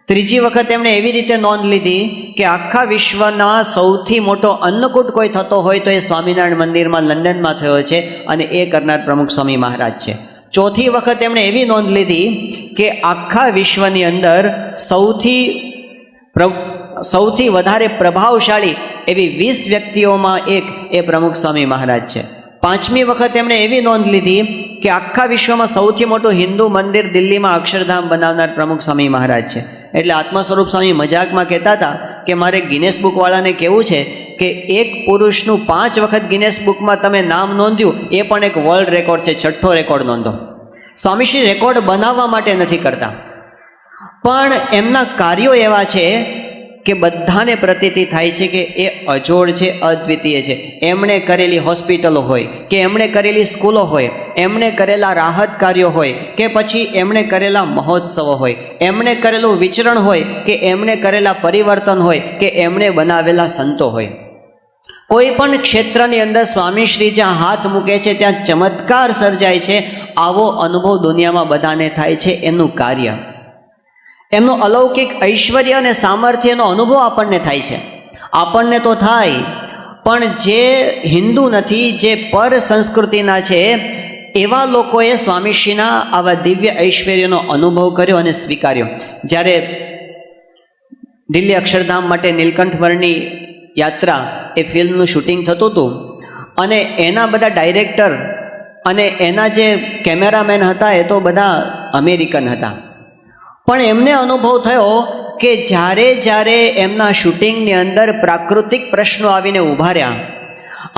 ત્રીજી વખત એમણે એવી રીતે નોંધ લીધી કે આખા વિશ્વના સૌથી મોટો અન્નકૂટ કોઈ થતો હોય તો એ સ્વામિનારાયણ મંદિરમાં લંડનમાં થયો છે અને એ કરનાર પ્રમુખ સ્વામી મહારાજ છે. ચોથી વખત એમણે એવી નોંધ લીધી કે આખા વિશ્વની અંદર સૌથી વધારે પ્રભાવશાળી એવી 20 વ્યક્તિઓમાં એક એ પ્રમુખ સ્વામી મહારાજ છે. પાંચમી વખત એમણે એવી નોંધ લીધી કે આખા વિશ્વમાં સૌથી મોટું હિન્દુ મંદિર દિલ્હીમાં અક્ષરધામ બનાવનાર પ્રમુખ સ્વામી મહારાજ છે. એટલે આત્મા સ્વરૂપ સ્વામી મજાકમાં કહેતા હતા કે મારે ગિનેસ બુકવાળાને કહેવું છે કે એક પુરુષનું 5 વખત ગિનેસ બુકમાં તમે નામ નોંધ્યું એ પણ એક વર્લ્ડ રેકોર્ડ છે, 6થો રેકોર્ડ નોંધો. સ્વામીશ્રી રેકોર્ડ બનાવવા માટે નથી કરતા, પણ એમના કાર્યો એવા છે કે બધાને પ્રતીતિ થાય છે કે એ અજોડ છે, અદ્વિતીય છે. એમણે કરેલી હોસ્પિટલો હોય કે એમણે કરેલી સ્કૂલો હોય, એમણે કરેલા રાહત કાર્યો હોય કે પછી એમણે કરેલા મહોત્સવો હોય, એમણે કરેલું વિચરણ હોય કે એમણે કરેલા પરિવર્તન હોય કે એમણે બનાવેલા સંતો હોય, કોઈ પણ ક્ષેત્રની અંદર સ્વામીશ્રી જ્યાં હાથ મૂકે છે ત્યાં ચમત્કાર સર્જાય છે. આવો અનુભવ દુનિયામાં બધાને થાય છે. એમનું કાર્ય, એમનું અલૌકિક ઐશ્વર્ય અને સામર્થ્યનો અનુભવ આપણને થાય છે. આપણને તો થાય, પણ જે હિન્દુ નથી, જે પર સંસ્કૃતિના છે એવા લોકોએ સ્વામીશ્રીના આવા દિવ્ય ઐશ્વર્યનો અનુભવ કર્યો અને સ્વીકાર્યો. જ્યારે દિલ્હી અક્ષરધામ માટે નીલકંઠ વર્ણની યાત્રા એ ફિલ્મનું શૂટિંગ થતું હતું અને એના બધા ડાયરેક્ટર અને એના જે કેમેરામેન હતા એ તો બધા અમેરિકન હતા. પણ એમને અનુભવ થયો કે જ્યારે એમના શૂટિંગની અંદર પ્રાકૃતિક પ્રશ્નો આવીને ઊભા રહ્યા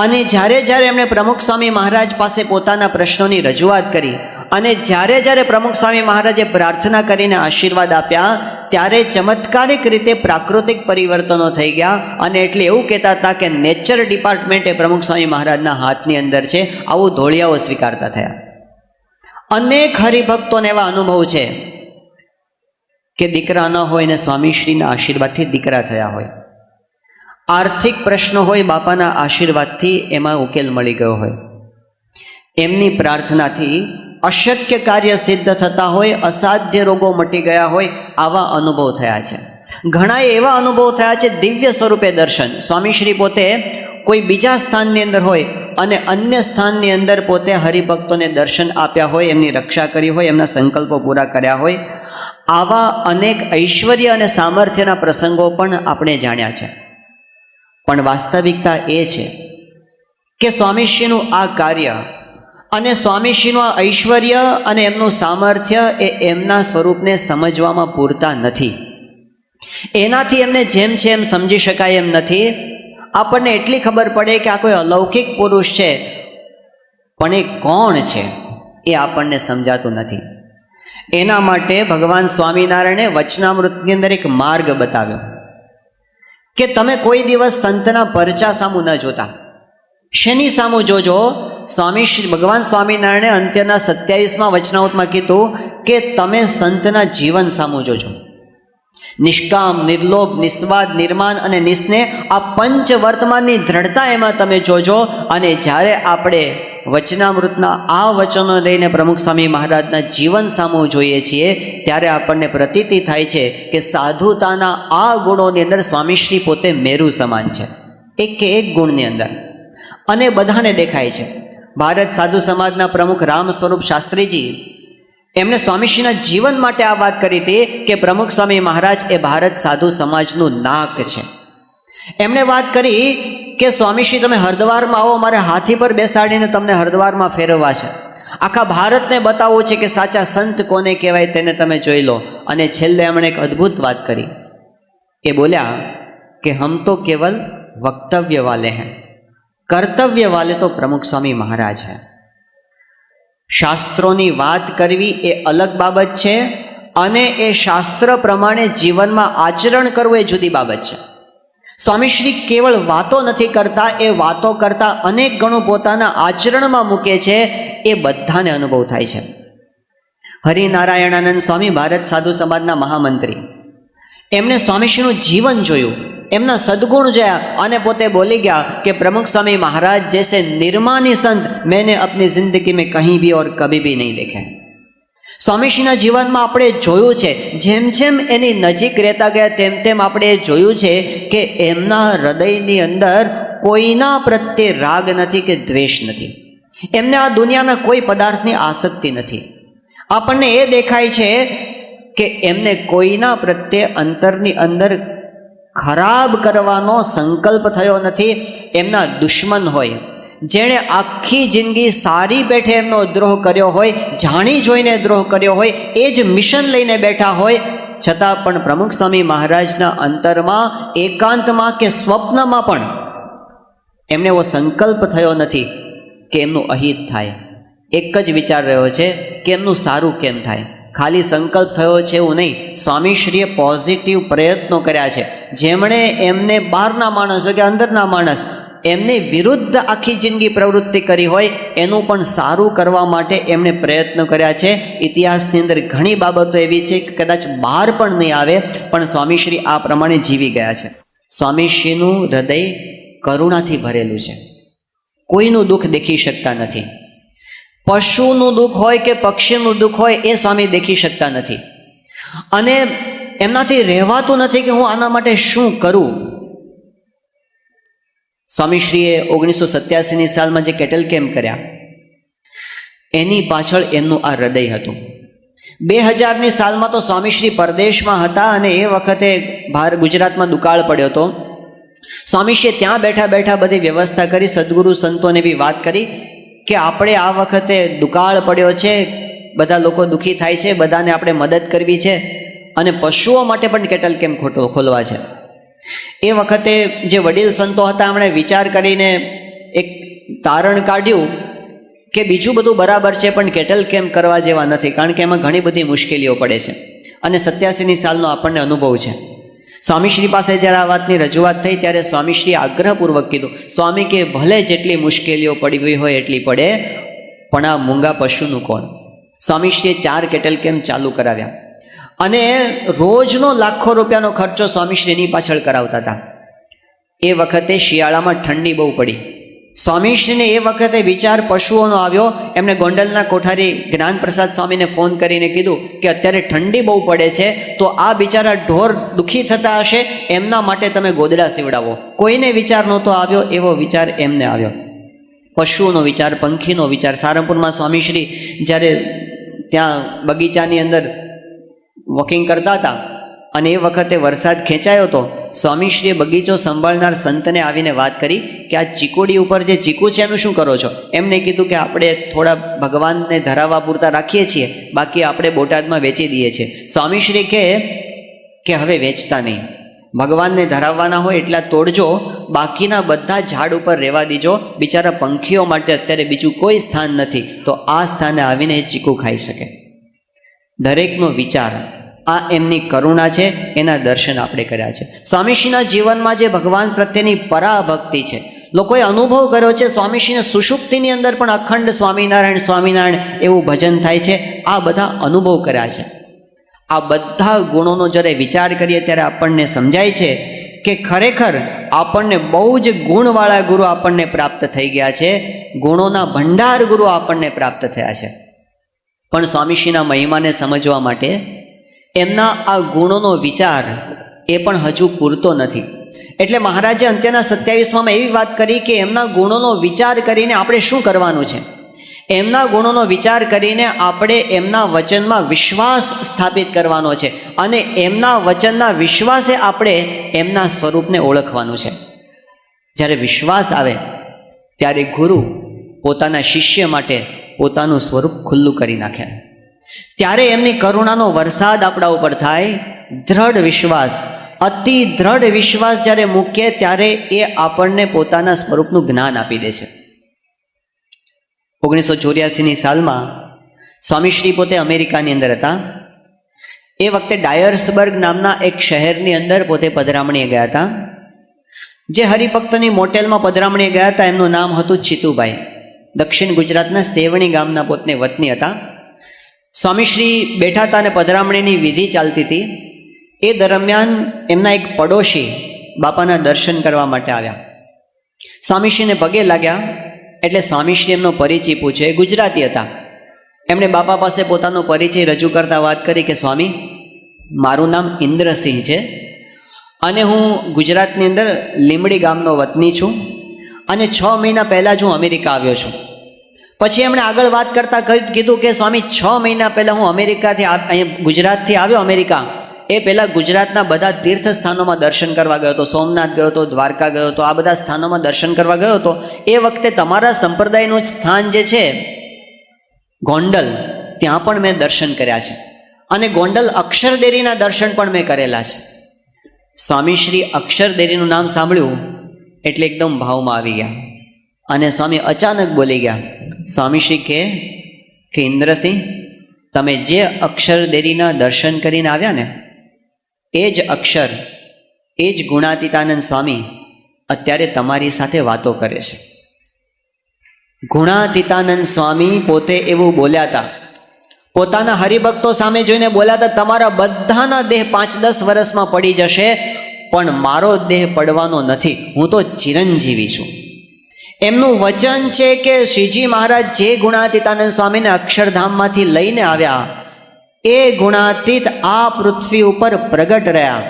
અને જ્યારે એમણે પ્રમુખ સ્વામી મહારાજ પાસે પોતાના પ્રશ્નોની રજૂઆત કરી અને જ્યારે પ્રમુખ સ્વામી મહારાજે પ્રાર્થના કરીને આશીર્વાદ આપ્યા ત્યારે ચમત્કારિક રીતે પ્રાકૃતિક પરિવર્તનો થઈ ગયા. અને એટલે એવું કહેતા હતા કે નેચર ડિપાર્ટમેન્ટ એ પ્રમુખ સ્વામી મહારાજના હાથની અંદર છે. આવું ધોળિયાઓ સ્વીકારતા થયા. અનેક હરિભક્તોને એવા અનુભવ છે કે દીકરા ન હોય ને સ્વામીશ્રીના આશીર્વાદથી દીકરા થયા હોય, આર્થિક પ્રશ્ન હોય બાપાના આશીર્વાદથી એમાં ઉકેલ મળી ગયો હોય, એમની પ્રાર્થનાથી અશક્ય કાર્ય સિદ્ધ થતા હોય, અસાધ્ય રોગો મટી ગયા હોય, આવા અનુભવ થયા છે. ઘણાએ એવા અનુભવ થયા છે દિવ્ય સ્વરૂપે દર્શન. સ્વામીશ્રી પોતે કોઈ બીજા સ્થાનની અંદર હોય અને અન્ય સ્થાનની અંદર પોતે હરિભક્તોને દર્શન આપ્યા હોય, એમની રક્ષા કરી હોય, એમના સંકલ્પો પૂરા કર્યા હોય, આવા અનેક ઐશ્વર્ય અને સામર્થ્યના પ્રસંગો પણ આપણે જાણ્યા છે. પણ વાસ્તવિકતા એ છે કે સ્વામીશ્રીનું આ કાર્ય અને સ્વામીશ્રીનું આ ઐશ્વર્ય અને એમનું સામર્થ્ય એ એમના સ્વરૂપને સમજવામાં પૂરતા નથી. એનાથી એમને જેમ છે એમ સમજી શકાય એમ નથી. આપણને એટલી ખબર પડે કે આ કોઈ અલૌકિક પુરુષ છે, પણ એ કોણ છે એ આપણને સમજાતું નથી. એના માટે ભગવાન સ્વામિનારાયણે વચનામૃતની અંદર એક માર્ગ બતાવ્યો કે તમે કોઈ દિવસ સંતના પરચા સામું ન જોતા. શેની સામું જોજો? ભગવાન સ્વામિનારાયણે અંત્યના 27મા વચનામૃતમાં કીધું કે તમે સંતના જીવન સામું જોજો. નિષ્કામ, નિર્લોભ, નિસ્વાદ, નિર્માન અને નિસ્નેહ, આ પંચ વર્તમાનની દ્રઢતા એમાં તમે જોજો. અને જ્યારે આપણે વચનામૃતના આ વચનો લઈને પ્રમુખ સ્વામી મહારાજના જીવન સામું જોઈએ છીએ, ત્યારે આપણને પ્રતીતિ થાય છે કે સાધુતાના આ ગુણોની અંદર સ્વામીશ્રી પોતે મેરુ સમાન છે, એક કે એક ગુણની અંદર, અને બધાને દેખાય છે. ભારત સાધુ સમાજના પ્રમુખ રામ સ્વરૂપ શાસ્ત્રીજી એમણે સ્વામીશ્રીના જીવન માટે આ વાત કરી હતી કે પ્રમુખ સ્વામી મહારાજ એ ભારત સાધુ સમાજનું નાક છે. એમણે વાત કરી કે સ્વામીશ્રી તમે હરદ્વારમાં આવો, મારે હાથી પર બેસાડીને તમને હરદ્વારમાં ફેરવવા છે, આખા ભારતને બતાવવું છે કે સાચા સંત કોને કહેવાય તેને તમે જોઈ લો. અને છેલ્લે એમણે એક અદ્ભુત વાત કરી. એ બોલ્યા કે હમ તો કેવલ વક્તવ્ય વાલે હૈ, કર્તવ્ય વાલે તો પ્રમુખ સ્વામી મહારાજ હૈ. શાસ્ત્રોની વાત કરવી એ અલગ બાબત છે, અને એ શાસ્ત્ર પ્રમાણે જીવનમાં આચરણ કરવું એ જુદી બાબત છે. સ્વામીશ્રી કેવળ વાતો નથી કરતા, એ વાતો કરતા અનેક ગણું પોતાના આચરણમાં મૂકે છે. એ બધાને અનુભવ થાય છે. હરિનારાયણાનંદ સ્વામી ભારત સાધુ સમાજના મહામંત્રી, એમણે સ્વામીશ્રીનું જીવન જોયું, એમના સદગુણ જોયા, અને પોતે બોલી ગયા કે પ્રમુખ સ્વામી મહારાજ જૈસે નિર્માની સંત मैंने अपनी जिंदगी में कहीं भी और कभी भी नहीं देखे. સ્વામીશ્રીના જીવનમાં આપણે જોયું છે, જેમ જેમ એની નજીક રહેતા ગયા તેમ તેમ આપણે જોયું છે કે એમના હૃદયની અંદર કોઈના પ્રત્યે રાગ નથી કે દ્વેષ નથી. એમને આ દુનિયાના કોઈ પદાર્થની આસક્તિ નથી. આપણને એ દેખાય છે કે એમને કોઈના પ્રત્યે અંતરની અંદર ખરાબ કરવાનો સંકલ્પ થયો નથી. એમના દુશ્મન હોય, જેણે આખી જિંદગી સારી પેઠે એમનો દ્રોહ કર્યો હોય, જાણી જોઈને દ્રોહ કર્યો હોય, એ જ મિશન લઈને બેઠા હોય, છતાં પણ પ્રમુખ સ્વામી મહારાજના અંતરમાં એકાંતમાં કે સ્વપ્નમાં પણ એમને એવો સંકલ્પ થયો નથી કે એમનું અહિત થાય. એક જ વિચાર રહ્યો છે કે એમનું સારું કેમ થાય. ખાલી સંકલ્પ થયો છે એવું નહીં, સ્વામીશ્રીએ પોઝિટિવ પ્રયત્નો કર્યા છે. જેમણે એમને બહારના માણસ હોય કે અંદરના માણસ એમની વિરુદ્ધ આખી જિંદગી પ્રવૃત્તિ કરી હોય, એનું પણ સારું કરવા માટે એમણે પ્રયત્નો કર્યા છે. ઇતિહાસની અંદર ઘણી બાબતો એવી છે કે કદાચ બહાર પણ નહીં આવે, પણ સ્વામીશ્રી આ પ્રમાણે જીવી ગયા છે. સ્વામીશ્રીનું હૃદય કરુણાથી ભરેલું છે. કોઈનું દુઃખ દેખી શકતા નથી. પશુનું દુઃખ હોય કે પક્ષીનું દુઃખ હોય એ સ્વામી દેખી શકતા નથી. અને એમનાથી રહેવાતું નથી કે હું આના માટે શું કરું. સ્વામીશ્રીએ 1987ની સાલમાં જે કેટલ કેમ્પ કર્યા, એની પાછળ એમનું આ હૃદય હતું. 2000ની સાલમાં તો સ્વામીશ્રી પરદેશમાં હતા, અને એ વખતે ગુજરાતમાં દુકાળ પડ્યો હતો. સ્વામીશ્રીએ ત્યાં બેઠા બેઠા બધી વ્યવસ્થા કરી, સદગુરુ સંતોને બી વાત કરી કે આપણે આ વખતે દુકાળ પડ્યો છે, બધા લોકો દુઃખી થાય છે, બધાને આપણે મદદ કરવી છે, અને પશુઓ માટે પણ કેટલ કેમ્પ ખોલવા છે. એ વખતે જે વડીલ સંતો હતા એમણે વિચાર કરીને એક તારણ કાઢ્યું કે બીજું બધું બરાબર છે, પણ કેટલ કેમ્પ કરવા જેવા નથી, કારણ કે એમાં ઘણી બધી મુશ્કેલીઓ પડે છે. અને 87ની સાલનો આપણને અનુભવ છે. સ્વામીશ્રી પાસે જ્યારે આ વાતની રજૂઆત થઈ ત્યારે સ્વામીશ્રીએ આગ્રહપૂર્વક કીધું, સ્વામી કે ભલે જેટલી મુશ્કેલીઓ પડી હોય એટલી પડે, પણ આ મૂંગા પશુનું કોણ. સ્વામીશ્રીએ 4 કેટલ કેમ્પ ચાલુ કરાવ્યા, અને રોજનો લાખો રૂપિયાનો ખર્ચો સ્વામીશ્રીની પાછળ કરાવતા હતા. એ વખતે શિયાળામાં ઠંડી બહુ પડી. સ્વામીશ્રીને એ વખતે વિચાર પશુઓનો આવ્યો. એમણે ગોંડલના કોઠારી જ્ઞાનપ્રસાદ સ્વામીને ફોન કરીને કીધું કે અત્યારે ઠંડી બહુ પડે છે, તો આ બિચારા ઢોર દુઃખી થતા હશે, એમના માટે તમે ગોદડા સીવડાવો. કોઈને વિચાર નહોતો આવ્યો, એવો વિચાર એમને આવ્યો. પશુઓનો વિચાર, પંખીનો વિચાર. સારંગપુરમાં સ્વામીશ્રી જ્યારે ત્યાં બગીચાની અંદર વોકિંગ કરતા હતા અને એ વખતે વરસાદ ખેંચાયો હતો, સ્વામીશ્રીએ બગીચો સંભાળનાર સંતને આવીને વાત કરી કે આ ચીકુડી ઉપર જે ચીકુ છે એનું શું કરો છો? એમને કીધું કે આપણે થોડા ભગવાનને ધરાવવા પૂરતા રાખીએ છીએ, બાકી આપણે બોટાદમાં વેચી દઈએ છીએ. સ્વામીશ્રી કહે કે હવે વેચતા નહીં, ભગવાનને ધરાવવાના હોય એટલા તોડજો, બાકીના બધા ઝાડ ઉપર રહેવા દીજો. બિચારા પંખીઓ માટે અત્યારે બીજું કોઈ સ્થાન નથી, તો આ સ્થાને આવીને એ ચીકુ ખાઈ શકે. દરેકનો વિચાર, આ એમની કરુણા છે, એના દર્શન આપણે કર્યા છે. સ્વામીશ્રીના જીવનમાં જે ભગવાન પ્રત્યેની પરાભક્તિ છે, લોકોએ અનુભવ કર્યો છે. સ્વામીશ્રીને સુષુપ્તિની અંદર પણ અખંડ સ્વામિનારાયણ સ્વામિનારાયણ એવું ભજન થાય છે. આ બધા અનુભવ કર્યા છે. આ બધા ગુણોનો જ્યારે વિચાર કરીએ ત્યારે આપણને સમજાય છે કે ખરેખર આપણને બહુ જ ગુણવાળા ગુરુ આપણને પ્રાપ્ત થઈ ગયા છે. ગુણોના ભંડાર ગુરુ આપણને પ્રાપ્ત થયા છે. પણ સ્વામીશ્રીના મહિમાને સમજવા માટે એમના આ ગુણોનો વિચાર એ પણ હજુ પૂરતો નથી. એટલે મહારાજે અંત્યના 27માં એવી વાત કરી કે એમના ગુણોનો વિચાર કરીને આપણે શું કરવાનું છે. એમના ગુણોનો વિચાર કરીને આપણે એમના વચનમાં વિશ્વાસ સ્થાપિત કરવાનો છે અને એમના વચનના વિશ્વાસે આપણે એમના સ્વરૂપને ઓળખવાનું છે. જ્યારે વિશ્વાસ આવે ત્યારે ગુરુ પોતાના શિષ્ય માટે પોતાનું સ્વરૂપ ખુલ્લું કરી નાખે. ત્યારે એમની કરુણાનો વરસાદ આપણા ઉપર થાય. દ્રઢ વિશ્વાસ, અતિ દ્રઢ વિશ્વાસ જ્યારે મૂકીએ ત્યારે એ આપણને પોતાના સ્વરૂપનું જ્ઞાન આપી દે છે. 1984ની સાલમાં સ્વામીશ્રી પોતે અમેરિકાની અંદર હતા. એ વખતે ડાયર્સબર્ગ નામના એક શહેરની અંદર પોતે પધરામણીએ ગયા હતા. જે હરિભક્તની મોટેલમાં પધરામણીએ ગયા હતા એમનું નામ હતું ચિતુભાઈ. દક્ષિણ ગુજરાતના સેવણી ગામના પોતને વતની હતા. સ્વામીશ્રી બેઠા હતા અને પધરામણીની વિધિ ચાલતી હતી. એ દરમિયાન એમના એક પડોશી બાપાના દર્શન કરવા માટે આવ્યા. સ્વામીશ્રીને પગે લાગ્યા એટલે સ્વામીશ્રી એમનો પરિચય પૂછ્યો. એ ગુજરાતી હતા. એમણે બાપા પાસે પોતાનો પરિચય રજૂ કરતા વાત કરી કે સ્વામી, મારું નામ ઇન્દ્રસિંહ છે અને હું ગુજરાતની અંદર લીમડી ગામનો વતની છું અને 6 મહિના પહેલાં જ હું અમેરિકા આવ્યો છું. પછી એમણે આગળ વાત કરતાં કીધું કે સ્વામી, 6 મહિના પહેલાં હું અમેરિકાથી અહીંયા ગુજરાતથી આવ્યો અમેરિકા. એ પહેલાં ગુજરાતના બધા તીર્થ સ્થાનોમાં દર્શન કરવા ગયો હતો. સોમનાથ ગયો હતો, દ્વારકા ગયો હતો, આ બધા સ્થાનોમાં દર્શન કરવા ગયો હતો. એ વખતે તમારા સંપ્રદાયનું સ્થાન જે છે ગોંડલ, ત્યાં પણ મેં દર્શન કર્યા છે અને ગોંડલ અક્ષરદેરીના દર્શન પણ મેં કરેલા છે. સ્વામીશ્રી અક્ષરદેરીનું નામ સાંભળ્યું એટલે એકદમ ભાવમાં આવી ગયા અને સ્વામી અચાનક બોલી ગયા. સ્વામીશ્રી કે ઇન્દ્રસિંહ, તમે જે અક્ષરદેરીના દર્શન કરીને આવ્યા ને, એ જ અક્ષર, એ જ ગુણાતીતાનંદ સ્વામી અત્યારે તમારી સાથે વાતો કરે છે. ગુણાતીતાનંદ સ્વામી પોતે એવું બોલ્યા હતા, પોતાના હરિભક્તો સામે જોઈને બોલ્યા હતા, તમારા બધાના દેહ 5-10 વર્ષમાં પડી જશે, પણ મારો દેહ પડવાનો નથી, હું તો ચિરંજીવી છું. એમનું વચન છે કે શ્રીજી મહારાજ જે ગુણાતીતાનંદ સ્વામીને અક્ષરધામમાંથી લઈને આવ્યા, એ ગુણાતીત આ પૃથ્વી ઉપર પ્રગટ રહ્યા.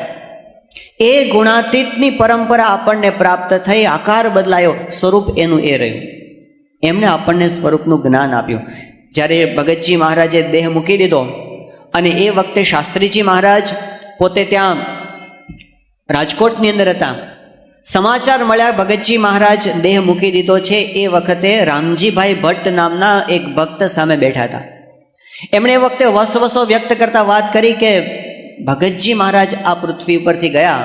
એ ગુણાતીતની પરંપરા આપણને પ્રાપ્ત થઈ, આકાર બદલાયો, સ્વરૂપ એનું એ રહ્યું. એમને આપણને સ્વરૂપનું જ્ઞાન આપ્યું. જ્યારે ભગતજી મહારાજે દેહ મૂકી દીધો અને એ વખતે શાસ્ત્રીજી મહારાજ પોતે ત્યાં રાજકોટની અંદર હતા. સમાચાર મળ્યા ભગતજી મહારાજ દેહ મૂકી દીધો છે. એ વખતે રામજીભાઈ ભટ્ટ નામના એક ભક્ત સામે બેઠા હતા. એમણે એ વખતે વસવસો વ્યક્ત કરતા વાત કરી કે ભગતજી મહારાજ આ પૃથ્વી ઉપરથી ગયા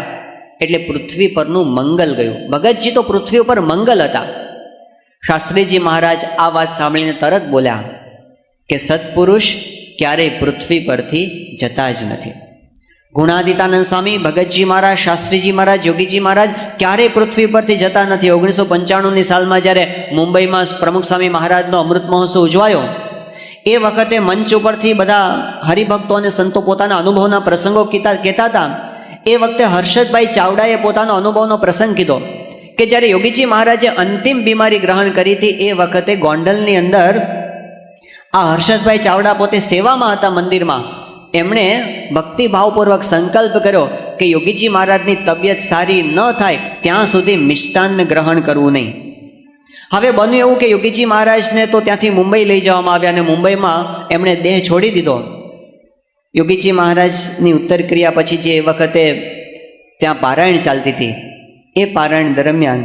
એટલે પૃથ્વી પરનું મંગલ ગયું. ભગતજી તો પૃથ્વી ઉપર મંગલ હતા. શાસ્ત્રીજી મહારાજ આ વાત સાંભળીને તરત બોલ્યા કે સત્પુરુષ ક્યારેય પૃથ્વી પરથી જતા જ નથી. ગુણાતીતાનંદ સ્વામી, ભગતજી મહારાજ, શાસ્ત્રીજી મહારાજ, યોગીજી મહારાજ ક્યારેય પૃથ્વી પરથી જતા નથી. 1995ની સાલમાં જ્યારે મુંબઈમાં પ્રમુખ સ્વામી મહારાજનો અમૃત મહોત્સવ ઉજવાયો, એ વખતે મંચ ઉપરથી બધા હરિભક્તો અને સંતો પોતાના અનુભવના પ્રસંગો કહેતા હતા. એ વખતે હર્ષદભાઈ ચાવડાએ પોતાનો અનુભવનો પ્રસંગ કીધો કે જ્યારે યોગીજી મહારાજે અંતિમ બીમારી ગ્રહણ કરી હતી એ વખતે ગોંડલની અંદર આ હર્ષદભાઈ ચાવડા પોતે સેવામાં હતા મંદિરમાં. એમણે ભક્તિભાવપૂર્વક સંકલ્પ કર્યો કે યોગીજી મહારાજની તબિયત સારી ન થાય ત્યાં સુધી મિષ્ટાન્ન ગ્રહણ કરવું નહીં. હવે બન્યું એવું કે યોગીજી મહારાજને તો ત્યાંથી મુંબઈ લઈ જવામાં આવ્યા અને મુંબઈમાં એમણે દેહ છોડી દીધો. યોગીજી મહારાજની ઉત્તર ક્રિયા પછી જે વખતે ત્યાં પારાયણ ચાલતી હતી એ પારાયણ દરમિયાન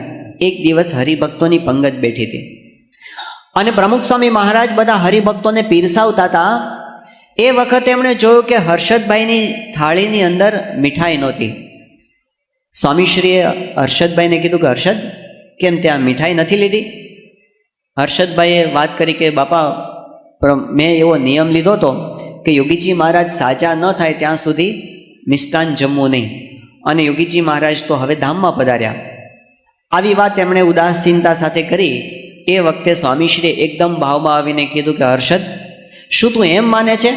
એક દિવસ હરિભક્તોની પંગત બેઠી હતી અને પ્રમુખ સ્વામી મહારાજ બધા હરિભક્તોને પીરસાવતા હતા. એ વખતે એમણે જોયું કે હર્ષદભાઈની થાળીની અંદર મીઠાઈ નહોતી. સ્વામીશ્રીએ હર્ષદભાઈને કીધું કે હર્ષદ, કેમ ત્યાં મીઠાઈ નથી લીધી? હર્ષદભાઈએ વાત કરી કે બાપા, મેં એવો નિયમ લીધો હતો કે યોગીજી મહારાજ સાજા ન થાય ત્યાં સુધી મિષ્ટાન જમવું નહીં, અને યોગીજી મહારાજ તો હવે ધામમાં પધાર્યા. આવી વાત એમણે ઉદાસીનતા સાથે કરી. એ વખતે સ્વામીશ્રીએ એકદમ ભાવમાં આવીને કીધું કે હર્ષદ, શું તું એમ માને છે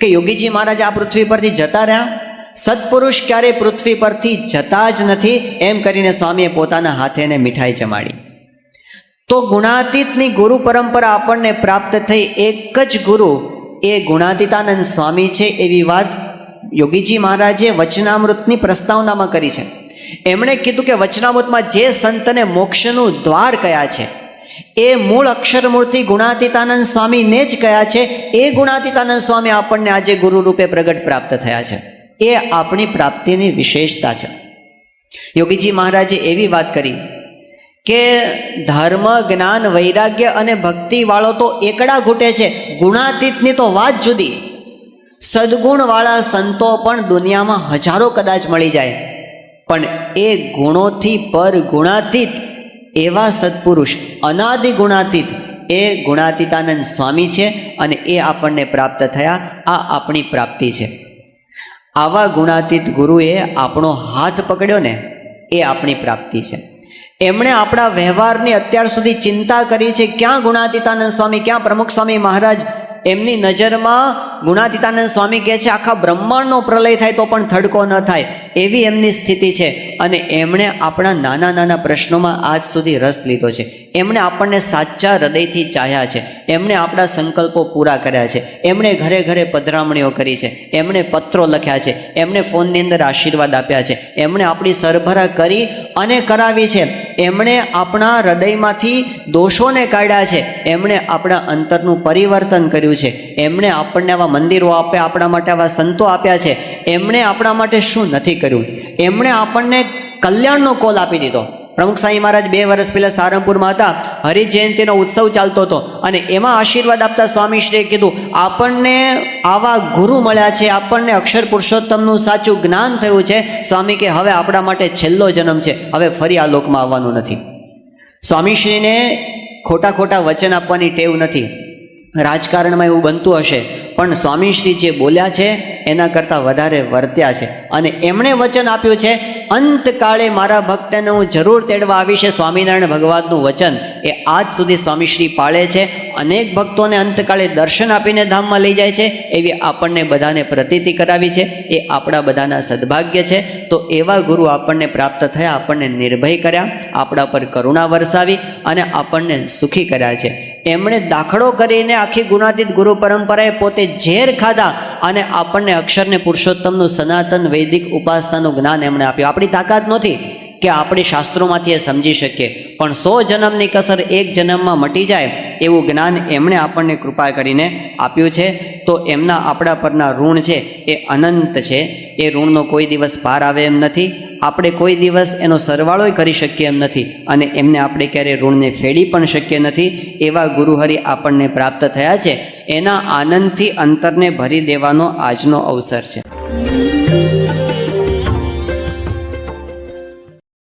કે યોગીજી મહારાજ આ પૃથ્વી પરથી જતા રહ્યા? સત્પુરુષ ક્યારેય પૃથ્વી પરથી જતા જ નથી. એમ કરીને સ્વામીએ પોતાના હાથે એને મીઠાઈ જમાડી. તો ગુણાતીતની ગુરુ પરંપરા આપણને પ્રાપ્ત થઈ. એક જ ગુરુ એ ગુણાતીતાનંદ સ્વામી છે. એવી વાત યોગીજી મહારાજે વચનામૃતની પ્રસ્તાવનામાં કરી છે. એમણે કીધું કે વચનામૃતમાં જે સંતને મોક્ષનું દ્વાર કયા છે એ મૂળ અક્ષરમૂર્તિ ગુણાતીતાનંદ સ્વામીને જ કયા છે. એ ગુણાતીતાનંદ સ્વામી આપણને આજે ગુરુ રૂપે પ્રગટ પ્રાપ્ત થયા છે. એ આપણી પ્રાપ્તિની વિશેષતા છે. યોગીજી મહારાજે એવી વાત કરી કે ધર્મ, જ્ઞાન, વૈરાગ્ય અને ભક્તિ વાળો તો એકડા ઘૂંટે છે, ગુણાતીતની તો વાત જુદી. સદગુણવાળા સંતો પણ દુનિયામાં હજારો કદાચ મળી જાય, પણ એ ગુણોથી પર ગુણાતીત એવા સત્પુરુષ, અનાદિ ગુણાતીત, એ ગુણાતીતાનંદ સ્વામી છે અને એ આપણને પ્રાપ્ત થયા. આ આપણી પ્રાપ્તિ છે. આવા ગુણાતીત ગુરુએ આપણો હાથ પકડ્યો ને, એ આપણી પ્રાપ્તિ છે. એમણે આપણા વ્યવહારની અત્યાર સુધી ચિંતા કરી છે. ક્યાં ગુણાતીતાનંદ સ્વામી, ક્યાં પ્રમુખ સ્વામી મહારાજ? એમની નજરમાં ગુણાતીતાનંદ સ્વામી કહે છે આખા બ્રહ્માંડનો પ્રલય થાય તો પણ થડકો ન થાય, એવી એમની સ્થિતિ છે. અને એમણે આપણા નાના નાના પ્રશ્નોમાં આજ સુધી રસ લીધો છે. એમણે આપણને સાચા હૃદયથી ચાહ્યા છે. એમણે આપણા સંકલ્પો પૂરા કર્યા છે. એમણે ઘરે ઘરે પધરામણીઓ કરી છે. એમણે પત્રો લખ્યા છે. એમણે ફોનની અંદર આશીર્વાદ આપ્યા છે. એમણે આપણી સરભરા કરી અને કરાવી છે. એમણે આપણા હૃદયમાંથી દોષોને કાઢ્યા છે. એમણે આપણા અંતરનું પરિવર્તન કર્યું છે. એમણે આપણને આવા મંદિરો આપ્યા, આપણા માટે આવા સંતો આપ્યા છે. એમણે આપણા માટે શું નથી કર્યું? એમણે આપણને કલ્યાણનો કોલ આપી દીધો. પ્રમુખ સ્વામી મહારાજ 2 વર્ષ પહેલાં સારંગપુરમાં હતા. હરિજયંતિનો ઉત્સવ ચાલતો હતો અને એમાં આશીર્વાદ આપતા સ્વામીશ્રીએ કીધું આપણને આવા ગુરુ મળ્યા છે, આપણને અક્ષર પુરુષોત્તમનું સાચું જ્ઞાન થયું છે. સ્વામી કે હવે આપણા માટે છેલ્લો જન્મ છે, હવે ફરી આ લોકમાં આવવાનું નથી. સ્વામીશ્રીને ખોટા ખોટા વચન આપવાની ટેવ નથી. રાજકારણમાં એવું બનતું હશે, પણ સ્વામીશ્રી જે બોલ્યા છે એના કરતાં વધારે વર્ત્યા છે. અને એમણે વચન આપ્યું છે અંતકાળે મારા ભક્તને હું જરૂર તેડવા આવીશ. સ્વામિનારાયણ ભગવાનનું વચન એ આજ સુધી સ્વામીશ્રી પાળે છે. અનેક ભક્તોને અંતકાળે દર્શન આપીને ધામમાં લઈ જાય છે. એવી આપણને બધાને પ્રતીતિ કરાવી છે. એ આપણા બધાના સદભાગ્ય છે. તો એવા ગુરુ આપણને પ્રાપ્ત થયા, આપણને નિર્ભય કર્યા, આપણા પર કરુણા વરસાવી અને આપણને સુખી કર્યા છે. એમણે દાખલો કરીને આખી ગુણાતીત ગુરુ પરંપરાએ પોતે ઝેર ખાધા અને આપણને અક્ષરને પુરુષોત્તમનું સનાતન વૈદિક ઉપાસનાનું જ્ઞાન એમણે આપ્યું. આપણી તાકાત નહોતી કે આપણે શાસ્ત્રોમાંથી એ સમજી શકીએ, પણ 100 જન્મની કસર એક જન્મમાં મટી જાય એવું જ્ઞાન એમણે આપણને કૃપા કરીને આપ્યું છે. તો એમના આપણા પરના ઋણ છે એ અનંત છે. એ ઋણનો કોઈ દિવસ પાર આવે એમ નથી. આપણે કોઈ દિવસ એનો સરવાળોય કરી શકીએ એમ નથી અને એમને આપણે ક્યારેય ઋણને ફેડી પણ શકીએ નથી. એવા ગુરુહરિ આપણને પ્રાપ્ત થયા છે. એના આનંદથી અંતરને ભરી દેવાનો આજનો અવસર છે.